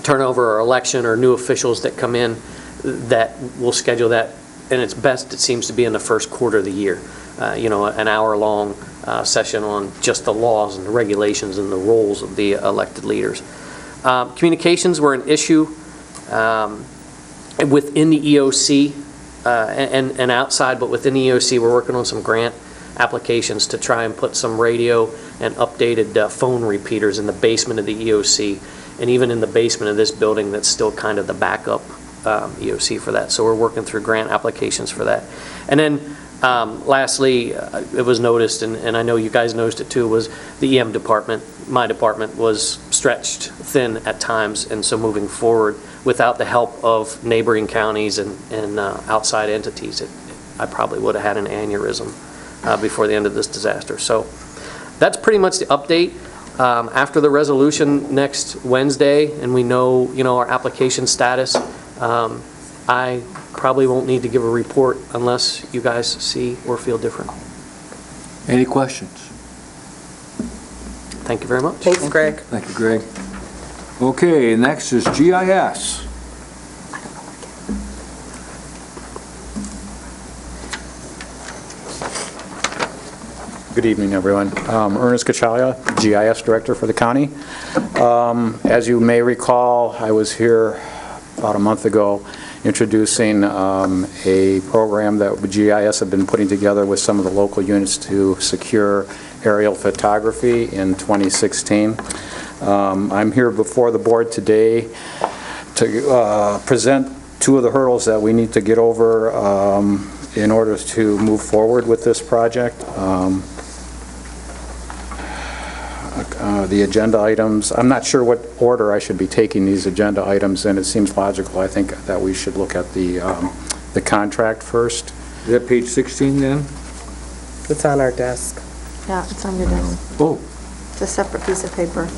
J: turnover or election or new officials that come in, that we'll schedule that, and it's best, it seems to be in the first quarter of the year. An hour-long session on just the laws and the regulations and the roles of the elected leaders. Communications were an issue within the EOC and outside, but within the EOC, we're working on some grant applications to try and put some radio and updated phone repeaters in the basement of the EOC, and even in the basement of this building that's still kind of the backup EOC for that. So we're working through grant applications for that. And then lastly, it was noticed, and I know you guys noticed it too, was the EM department. My department was stretched thin at times, and so moving forward, without the help of neighboring counties and outside entities, I probably would have had an aneurysm before the end of this disaster. So that's pretty much the update. After the resolution next Wednesday, and we know our application status, I probably won't need to give a report unless you guys see or feel different.
D: Any questions?
J: Thank you very much.
I: Thanks, Greg.
D: Thank you, Greg. Okay, next is GIS.
K: Good evening, everyone. Ernest Kachalia, GIS Director for the county. As you may recall, I was here about a month ago introducing a program that GIS had been putting together with some of the local units to secure aerial photography in 2016. I'm here before the board today to present two of the hurdles that we need to get over in order to move forward with this project. The agenda items, I'm not sure what order I should be taking these agenda items in. It seems logical, I think, that we should look at the contract first.
D: Is that page 16 then?
I: It's on our desk.
A: Yeah, it's on your desk.
D: Oh.
A: It's a separate piece of paper.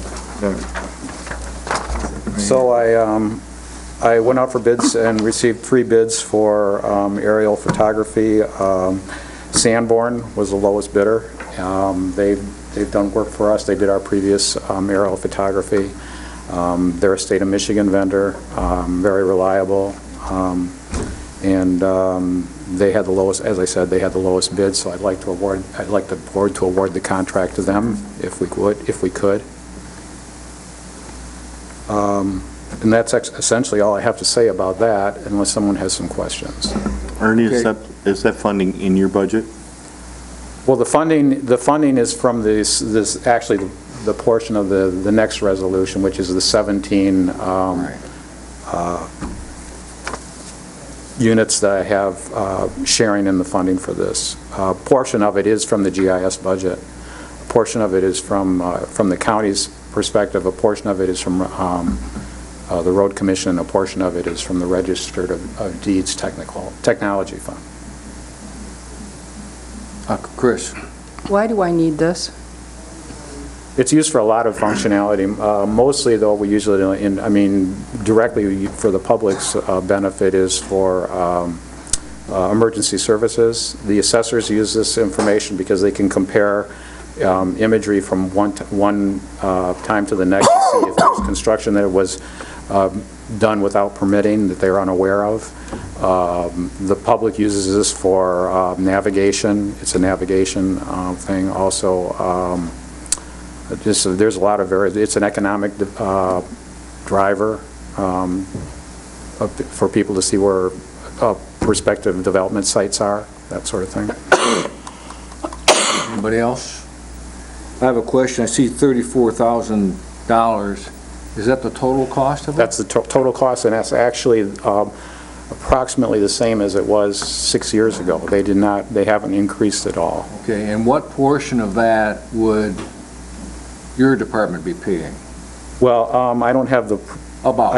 K: So I went out for bids and received 3 bids for aerial photography. Sanborn was the lowest bidder. They've done work for us. They did our previous aerial photography. They're a state of Michigan vendor, very reliable, and they had the lowest. As I said, they had the lowest bid. So I'd like the board to award the contract to them if we could. And that's essentially all I have to say about that, unless someone has some questions.
G: Ernie,
D: Okay.
G: is that funding in your budget?
K: Well, the funding is from this actually the portion of the next resolution, which is the 17 units that I have sharing in the funding for this. A portion of it is from the GIS budget. A portion of it is from the county's perspective. A portion of it is from the Road Commission, and a portion of it is from the Registered of Deeds Technology Fund.
D: Chris.
C: Why do I need this?
K: It's used for a lot of functionality. Mostly, though, we usually, directly for the public's benefit is for emergency services. The assessors use this information because they can compare imagery from one time to the next to see if there was construction that was done without permitting that they're unaware of. The public uses this for navigation. It's a navigation thing. Also, there's a lot of it's an economic driver for people to see where prospective development sites are, that sort of thing.
D: Anybody else? I have a question. I see $34,000. Is that the total cost of it?
K: That's the total cost, and that's actually approximately the same as it was 6 years ago. They haven't increased at all.
D: Okay, and what portion of that would your department be paying?
K: Well, I don't have the
D: About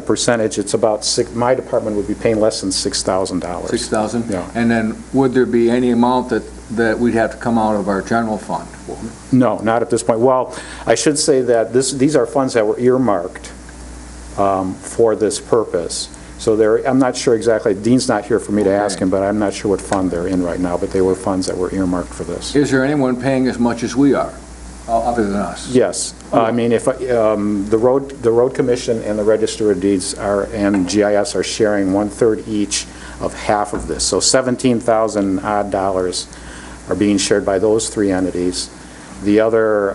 K: percentage. It's about my department would be paying less than $6,000.
D: $6,000?
K: Yeah.
D: And then would there be any amount that we'd have to come out of our general fund for?
K: No, not at this point. Well, I should say that these are funds that were earmarked for this purpose. So I'm not sure exactly, Dean's not here for me to ask him, but I'm not sure what fund they're in right now, but they were funds that were earmarked for this.
D: Is there anyone paying as much as we are, other than us?
K: Yes. I mean, if the road commission and the register of deeds and GIS are sharing 1/3 each of half of this. So $17,000 odd are being shared by those three entities. The other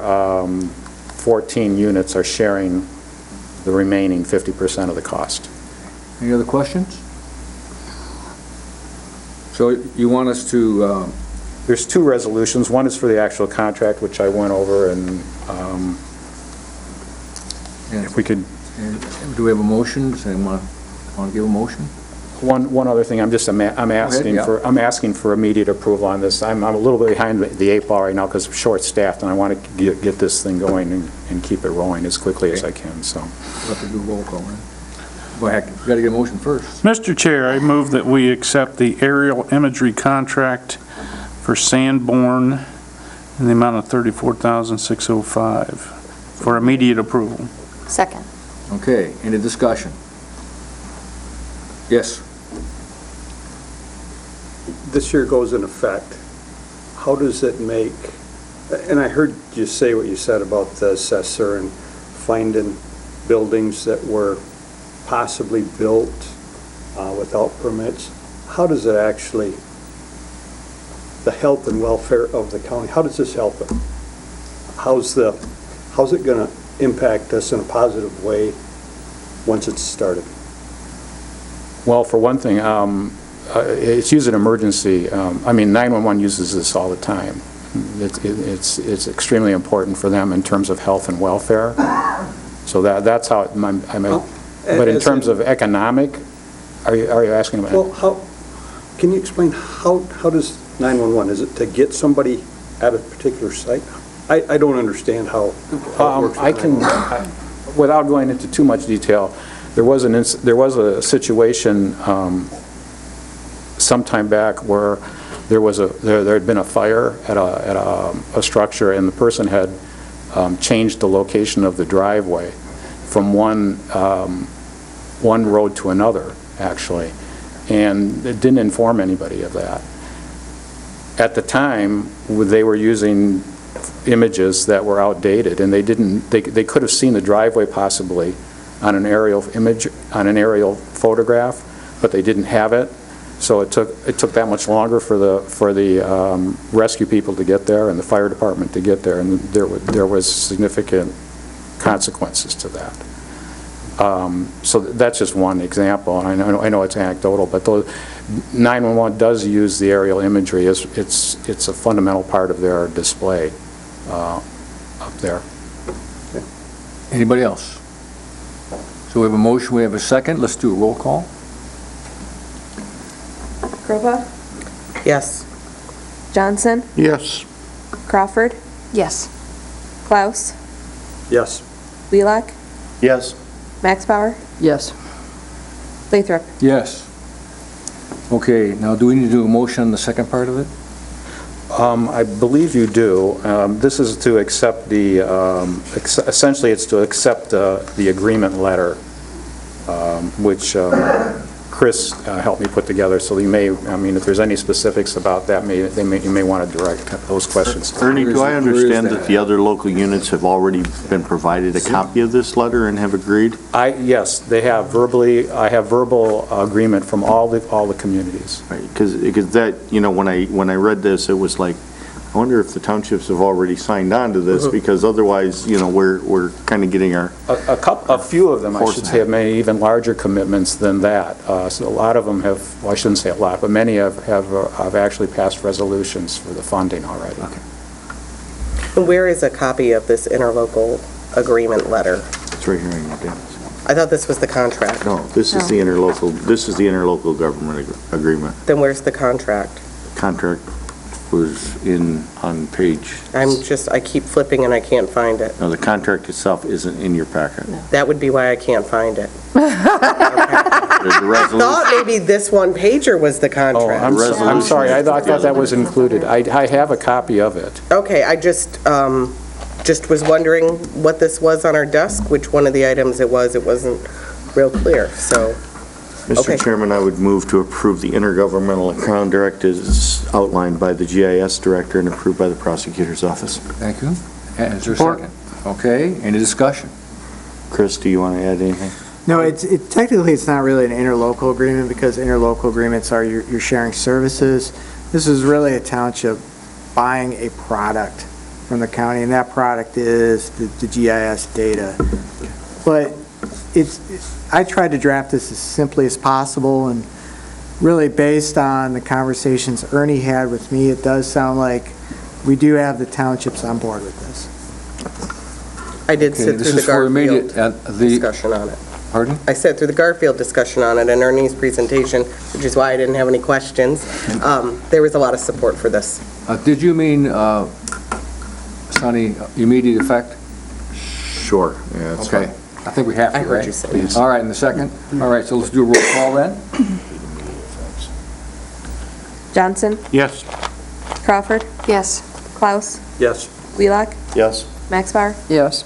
K: 14 units are sharing the remaining 50% of the cost.
D: Any other questions? So you want us to,
K: There's two resolutions. One is for the actual contract, which I went over, and if we could...
D: do we have a motion? Does anyone want to give a motion?
K: One other thing, I'm asking for immediate approval on this. I'm a little bit behind the 8 ball right now because I'm short-staffed, and I want to get this thing going and keep it rolling as quickly as I can, so.
D: We'll have to do roll call, right? Go ahead, you got to get a motion first.
E: Mr. Chair, I move that we accept the aerial imagery contract for Sanborn in the amount of $34,605 for immediate approval.
A: Second.
D: Okay, any discussion? Yes.
L: This year goes in effect. How does it make, and I heard you say what you said about the assessor and finding buildings that were possibly built without permits. How does it actually, the health and welfare of the county, how does this help it? How's it going to impact us in a positive way once it's started?
K: Well, for one thing, it's used in emergency. I mean, 911 uses this all the time. It's extremely important for them in terms of health and welfare. So that's how but in terms of economic, are you asking about?
L: Well, can you explain how does 911, is it to get somebody at a particular site? I don't understand how it works.
K: I can, without going into too much detail, there was a situation sometime back where there had been a fire at a structure, and the person had changed the location of the driveway from one road to another, actually, and it didn't inform anybody of that. At the time, they were using images that were outdated, and they could have seen the driveway possibly on an aerial photograph, but they didn't have it. So it took that much longer for the rescue people to get there and the fire department to get there, and there was significant consequences to that. So that's just one example. I know it's anecdotal, but 911 does use the aerial imagery. It's a fundamental part of their display up there.
D: Anybody else? So we have a motion, we have a second. Let's do a roll call.
H: Kropa,
I: Yes.
H: Johnson,
G: Yes.
H: Crawford,
A: Yes.
H: Klaus,
L: Yes.
H: Wheelock,
G: Yes.
H: Max Power,
C: Yes.
H: Lathrop.
D: Yes. Okay, now do we need to do a motion on the second part of it?
K: I believe you do. This is to accept essentially it's to accept the agreement letter, which Chris helped me put together, so you may, I mean, if there's any specifics about that, you may want to direct those questions.
G: Ernie, do I
D: Where is
G: understand
D: that
G: that the other local units have already been provided a copy of this letter and have agreed?
K: Yes, they have verbally, I have verbal agreement from all the communities.
G: Right, because that, you know, when I read this, it was like, I wonder if the townships have already signed on to this, because otherwise, you know, we're kind of getting our,
K: A few of them, I should say, have made even larger commitments than that. So a lot of them have, well, I shouldn't say a lot, but many have actually passed resolutions for the funding already.
I: And where is a copy of this interlocal agreement letter?
G: it's right here on your desk.
I: I thought this was the contract.
G: No, this is the interlocal government agreement.
I: Then where's the contract?
G: Contract was on page,
I: I keep flipping and I can't find it.
G: no, the contract itself isn't in your packet.
I: That would be why I can't find it.
G: There's the
I: I
G: resolution.
I: thought maybe this one pager was the
K: Oh,
I: contract.
K: I'm sorry, I thought that was included. I have a copy of it.
I: Okay, I just was wondering what this was on our desk, which one of the items it was. It wasn't real clear, so. Okay.
G: Mr. Chairman, I would move to approve the intergovernmental account directives outlined by the GIS director and approved by the prosecutor's office.
D: Thank you. And is there a second? Okay, any discussion?
G: Chris, do you want to add anything?
F: No, technically, it's not really an interlocal agreement because interlocal agreements are you're sharing services. This is really a township buying a product from the county, and that product is the GIS data. But I tried to draft this as simply as possible, and really based on the conversations Ernie had with me, it does sound like we do have the townships on board with this.
I: I did sit through the Garfield discussion on it.
D: Pardon?
I: I sat through the Garfield discussion on it and Ernie's presentation, which is why I didn't have any questions. There was a lot of support for this.
D: Did you mean, Sonny, immediate effect?
G: Sure. Yeah, that's
D: Okay.
G: fine.
D: I think we have to,
I: I
D: right?
I: heard you say that.
D: All right, in the second? All right, so let's do a roll call then.
H: Johnson?
E: Yes.
H: Crawford?
A: Yes.
H: Klaus?
L: Yes.
H: Wheelock?
G: Yes.
H: Maxbar?
C: Yes.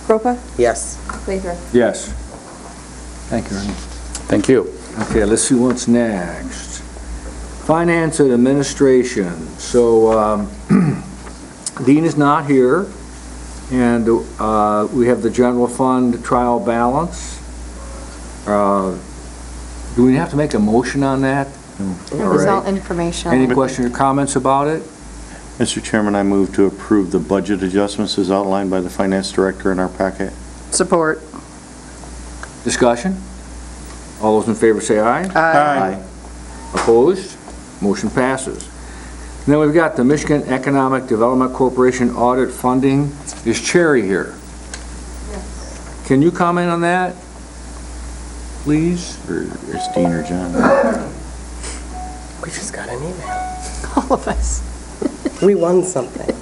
H: Kropa?
I: Yes.
H: Lathrop?
D: Yes. Thank you, Ernie.
K: Thank you.
D: Okay, let's see what's next. Finance and Administration. So Dean is not here, and we have the general fund trial balance. Do we have to make a motion on that?
A: It was all information.
D: Any questions or comments about it?
G: Mr. Chairman, I move to approve the budget adjustments as outlined by the finance director in our packet.
C: Support.
D: Discussion? All those in favor say aye.
E: Aye.
D: Opposed? Motion passes. And then we've got the Michigan Economic Development Corporation audit funding. Is Cherry here? Can you comment on that, please?
G: Or is Dean or John?
I: We just got an email.
A: All of us.
I: We won something.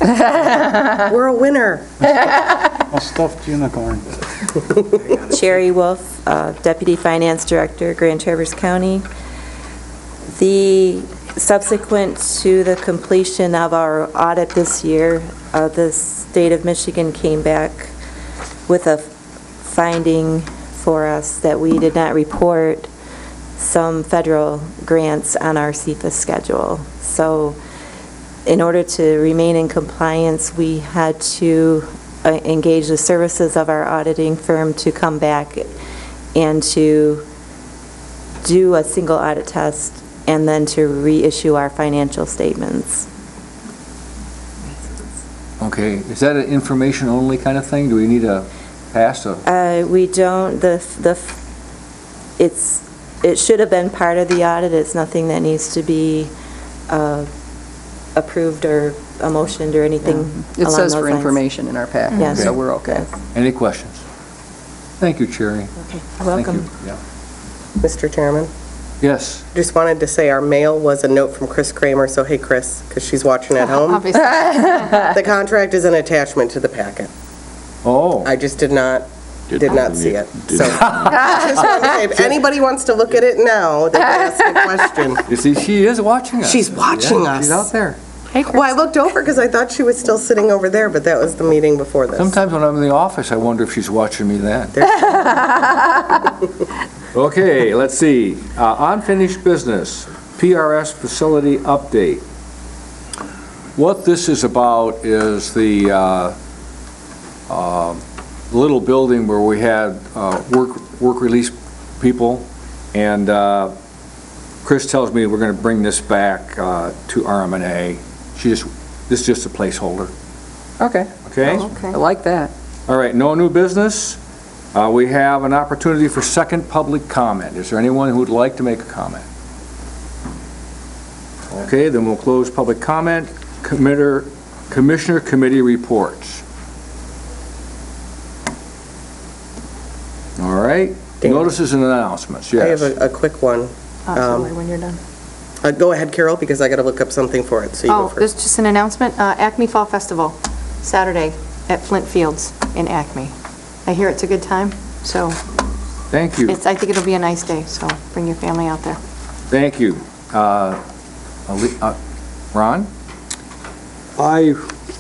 I: We're a winner.
E: A stuffed unicorn.
M: Sherry Wolf, Deputy Finance Director, Grand Traverse County. The subsequent to the completion of our audit this year, the state of Michigan came back with a finding for us that we did not report some federal grants on our CFA schedule. So in order to remain in compliance, we had to engage the services of our auditing firm to come back and to do a single audit test and then to reissue our financial statements.
D: Okay, is that an information-only kind of thing? Do we need a pass?
M: We don't, it should have been part of the audit. It's nothing that needs to be approved or motioned or anything along those lines.
C: It says for information in our packet,
M: Yes.
C: so we're okay.
D: Any questions? Thank you, Cherry.
M: Okay,
D: Thank
M: welcome.
D: you. Yeah.
I: Mr. Chairman,
D: Yes.
I: just wanted to say our mail was a note from Chris Kramer, so hey, Chris, because she's watching at home.
A: Obviously.
I: The contract is an attachment to the packet.
D: Oh.
I: I just did not see it.
G: Didn't-
I: So, just wanted to say, if anybody wants to look at it now, they can ask a question.
D: You see, she is watching us.
I: She's watching
D: Yeah,
I: us.
D: She's out there.
A: Hey, Chris.
I: Well, I looked over because I thought she was still sitting over there, but that was the meeting before this.
D: Sometimes when I'm in the office, I wonder if she's watching me then. Okay, let's see. Unfinished business, PRS facility update. What this is about is the little building where we had work release people, and Chris tells me we're going to bring this back to RMNA. This is just a placeholder.
C: Okay.
D: Okay?
C: I like that.
D: All right, no new business. We have an opportunity for second public comment. Is there anyone who would like to make a comment? Okay, then we'll close public comment. Commissioner committee reports. All right,
I: Dan.
D: notices and announcements,
I: I
D: yes.
I: have a quick one.
A: Absolutely, when you're done.
I: Go ahead, Carol, because I got to look up something for it, so you go
A: Oh,
I: first.
A: there's just an announcement. Acme Fall Festival, Saturday at Flint Fields in Acme. I hear it's a good time, so
D: Thank you,
A: I think it'll be a nice day, so bring your family out there.
D: thank you. Ron?
L: I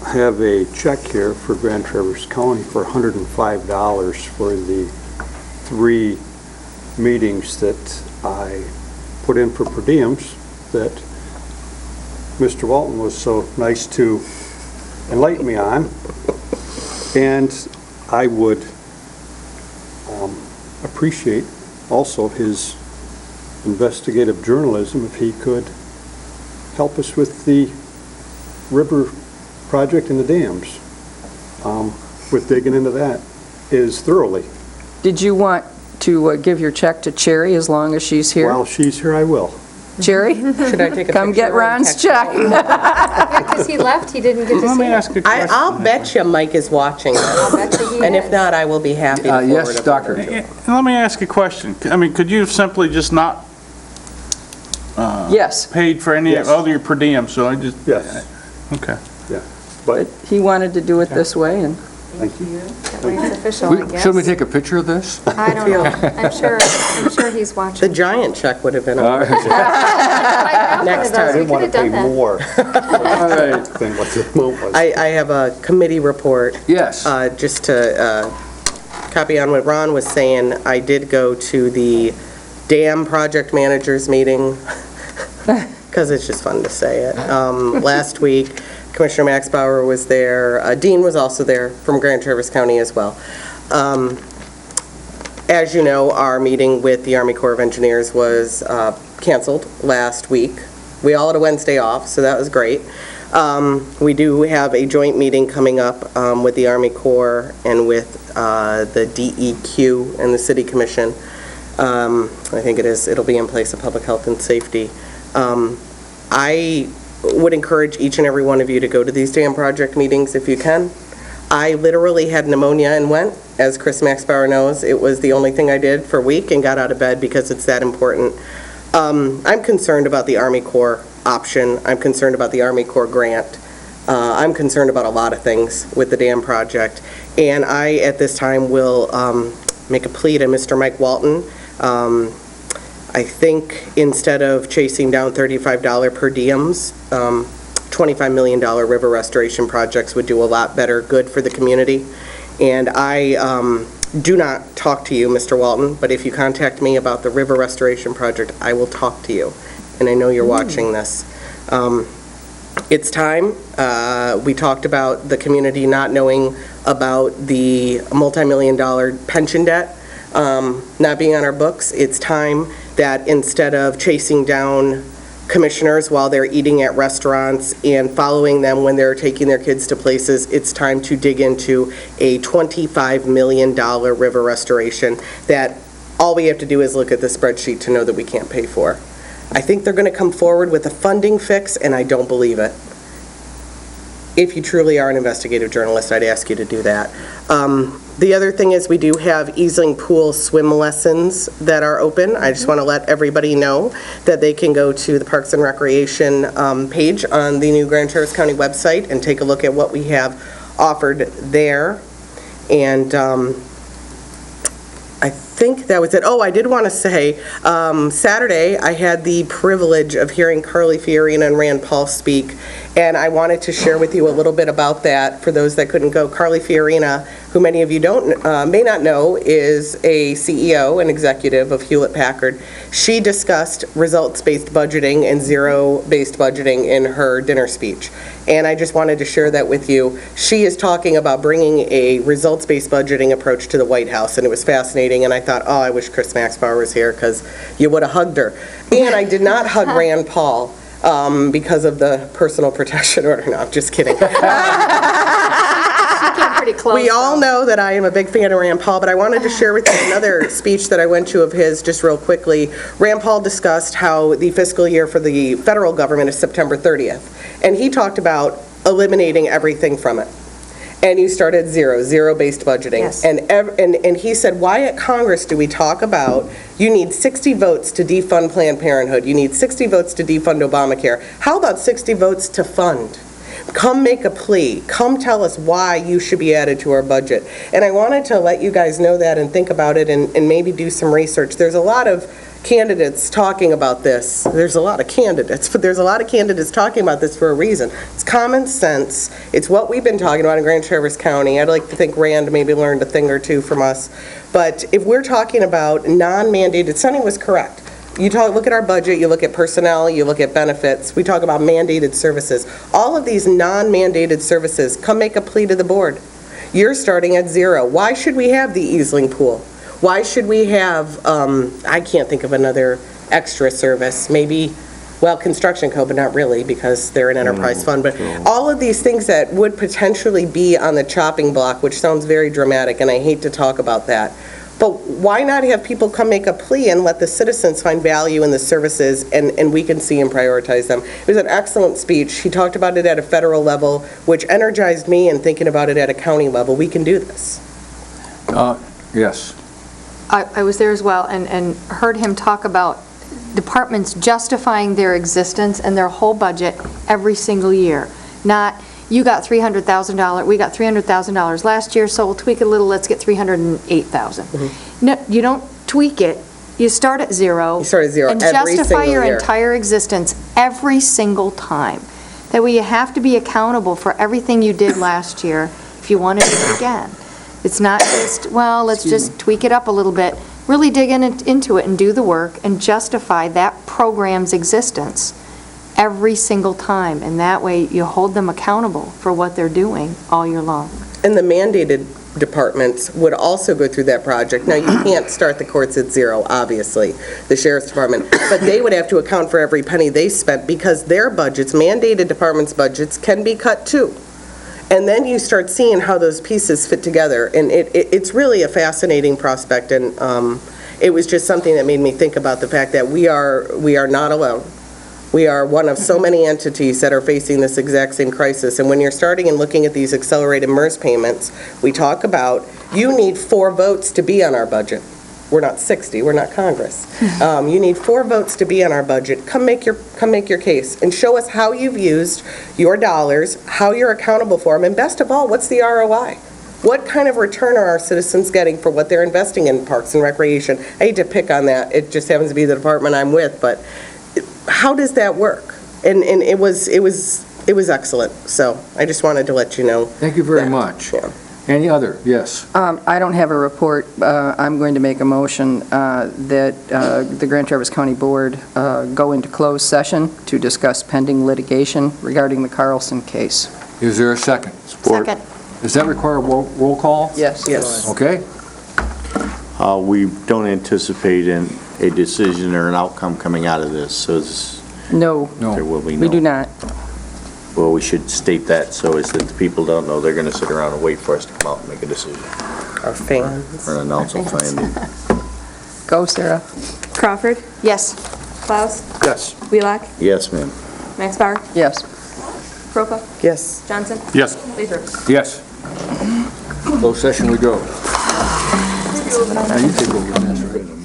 L: have a check here for Grand Traverse County for $105 for the 3 meetings that I put in for per diems that Mr. Walton was so nice to enlighten me on. And I would appreciate also his investigative journalism if he could help us with the river project and the dams, with digging into that is thoroughly.
C: Did you want to give your check to Cherry as long as she's here?
L: While she's here, I will.
C: Cherry?
I: Should I take a
C: Come
I: picture
C: get
I: and
C: Ron's
I: text it
C: check.
I: out?
A: Yeah, because he left, he didn't get to
E: Let
A: see
E: me
A: it.
E: ask a question.
I: I'll bet you Mike is watching
A: I'll
I: this.
A: bet you he
I: And if
A: is.
I: not, I will be happy to forward it.
D: Yes, Doctor.
E: Let me ask a question. I mean, could you have simply just not
C: Yes,
E: paid for any
L: Yes.
E: other per diem, so I just...
L: Yes,
E: Okay.
L: yeah. But
C: he wanted to do it this way, and
L: thank you.
A: That way it's official, I guess.
D: Should we take a picture of this?
A: I don't know. I'm sure he's
I: The
A: watching.
I: giant check would have been
D: All
I: on.
D: right.
I: Next time.
A: We could have done that.
L: more
D: All right.
L: than what the amount was.
I: I have a committee report.
D: Yes.
I: Just to copy on what Ron was saying, I did go to the dam project managers meeting, because it's just fun to say it. Last week, Commissioner Max Bauer was there. Dean was also there from Grand Traverse County as well. As you know, our meeting with the Army Corps of Engineers was canceled last week. We all had a Wednesday off, so that was great. We do have a joint meeting coming up with the Army Corps and with the DEQ and the City Commission. I think it'll be in place of Public Health and Safety. I would encourage each and every one of you to go to these dam project meetings if you can. I literally had pneumonia and went, as Chris Maxbauer knows. It was the only thing I did for a week and got out of bed because it's that important. I'm concerned about the Army Corps option. I'm concerned about the Army Corps grant. I'm concerned about a lot of things with the dam project. And I, at this time, will make a plea to Mr. Mike Walton. I think instead of chasing down $35 per diems, $25 million river restoration projects would do a lot better good for the community. And I do not talk to you, Mr. Walton, but if you contact me about the river restoration project, I will talk to you. And I know you're watching this. It's time. We talked about the community not knowing about the multi-million-dollar pension debt not being on our books. It's time that instead of chasing down commissioners while they're eating at restaurants and following them when they're taking their kids to places, it's time to dig into a $25 million river restoration that all we have to do is look at the spreadsheet to know that we can't pay for. I think they're going to come forward with a funding fix, and I don't believe it. If you truly are an investigative journalist, I'd ask you to do that. The other thing is we do have Easling Pool swim lessons that are open. I just want to let everybody know that they can go to the Parks and Recreation page on the new Grand Traverse County website and take a look at what we have offered there. And I think that was it. Oh, I did want to say, Saturday, I had the privilege of hearing Carly Fiorina and Rand Paul speak, and I wanted to share with you a little bit about that for those that couldn't go. Carly Fiorina who many of you may not know, is a CEO and executive of Hewlett-Packard. She discussed results-based budgeting and zero-based budgeting in her dinner speech. And I just wanted to share that with you. She is talking about bringing a results-based budgeting approach to the White House, and it was fascinating. And I thought, oh, I wish Chris Maxbauer was here, because you would have hugged her. And I did not hug Rand Paul because of the personal protection order. No, I'm just kidding.
A: Pretty close.
I: We all know that I am a big fan of Rand Paul, but I wanted to share with you another speech that I went to of his just real quickly. Rand Paul discussed how the fiscal year for the federal government is September 30th, and he talked about eliminating everything from it. And you started zero-based budgeting.
A: Yes.
I: And he said, why at Congress do we talk about you need 60 votes to defund Planned Parenthood, you need 60 votes to defund Obamacare? How about 60 votes to fund? Come make a plea. Come tell us why you should be added to our budget. And I wanted to let you guys know that and think about it and maybe do some research. There's a lot of candidates talking about this. There's a lot of candidates, but there's a lot of candidates talking about this for a reason. It's common sense. It's what we've been talking about in Grand Traverse County. I'd like to think Rand maybe learned a thing or two from us. But if we're talking about non-mandated, Sunny was correct. Look at our budget, you look at personnel, you look at benefits, we talk about mandated services. All of these non-mandated services, come make a plea to the board. You're starting at zero. Why should we have the Easling pool? Why should we have, I can't think of another extra service, maybe, well, Construction Co., but not really, because they're an enterprise fund, but all of these things that would potentially be on the chopping block, which sounds very dramatic, and I hate to talk about that. But why not have people come make a plea and let the citizens find value in the services, and we can see and prioritize them? It was an excellent speech. He talked about it at a federal level, which energized me in thinking about it at a county level. We can do this.
D: Yes.
A: I was there as well and heard him talk about departments justifying their existence and their whole budget every single year. Not, you got $300,000, we got $300,000 last year, so we'll tweak it a little, let's get $308,000. No, you don't tweak it, you start at zero.
I: You start at zero
A: and
I: every
A: justify
I: single
A: your
I: year.
A: entire existence every single time. That way you have to be accountable for everything you did last year if you want to do it again. It's not just, well, let's just tweak it up a little bit. Really dig into it and do the work and justify that program's existence every single time. And that way you hold them accountable for what they're doing all year long.
I: And the mandated departments would also go through that project. Now, you can't start the courts at zero, obviously, the sheriff's department, but they would have to account for every penny they spent because their budgets, mandated departments' budgets, can be cut too. And then you start seeing how those pieces fit together, and it's really a fascinating prospect, and it was just something that made me think about the fact that we are not alone. We are one of so many entities that are facing this exact same crisis, and when you're starting and looking at these accelerated MERS payments, we talk about you need 4 votes to be on our budget. We're not 60, we're not Congress. You need 4 votes to be on our budget. Come make your case and show us how you've used your dollars, how you're accountable for them, and best of all, what's the ROI? What kind of return are our citizens getting for what they're investing in parks and recreation? I hate to pick on that, it just happens to be the department I'm with, but how does that work? And it was excellent, so I just wanted to let you know.
D: Thank you very much.
I: Yeah.
D: Any other? Yes.
C: I don't have a report. I'm going to make a motion that the Grand Traverse County Board go into closed session to discuss pending litigation regarding the Carlson case.
D: Is there a second?
A: Second.
D: Does that require a roll call?
C: Yes.
I: Yes.
D: Okay.
G: We don't anticipate a decision or an outcome coming out of this, so
C: No,
G: there will be no.
C: we do not.
G: Well, we should state that so as that the people don't know they're going to sit around and wait for us to come out and make a decision.
I: Our fans.
G: Or announce a finding.
C: Go, Sarah.
H: Crawford,
A: Yes.
H: Klaus,
B: Yes.
H: Wheelock,
G: Yes, ma'am.
H: Max Bauer,
C: Yes.
H: Propa,
I: Yes.
H: Johnson,
E: Yes.
H: Lathrop.
D: Yes. Closed session we go. Now you take over your mess, right?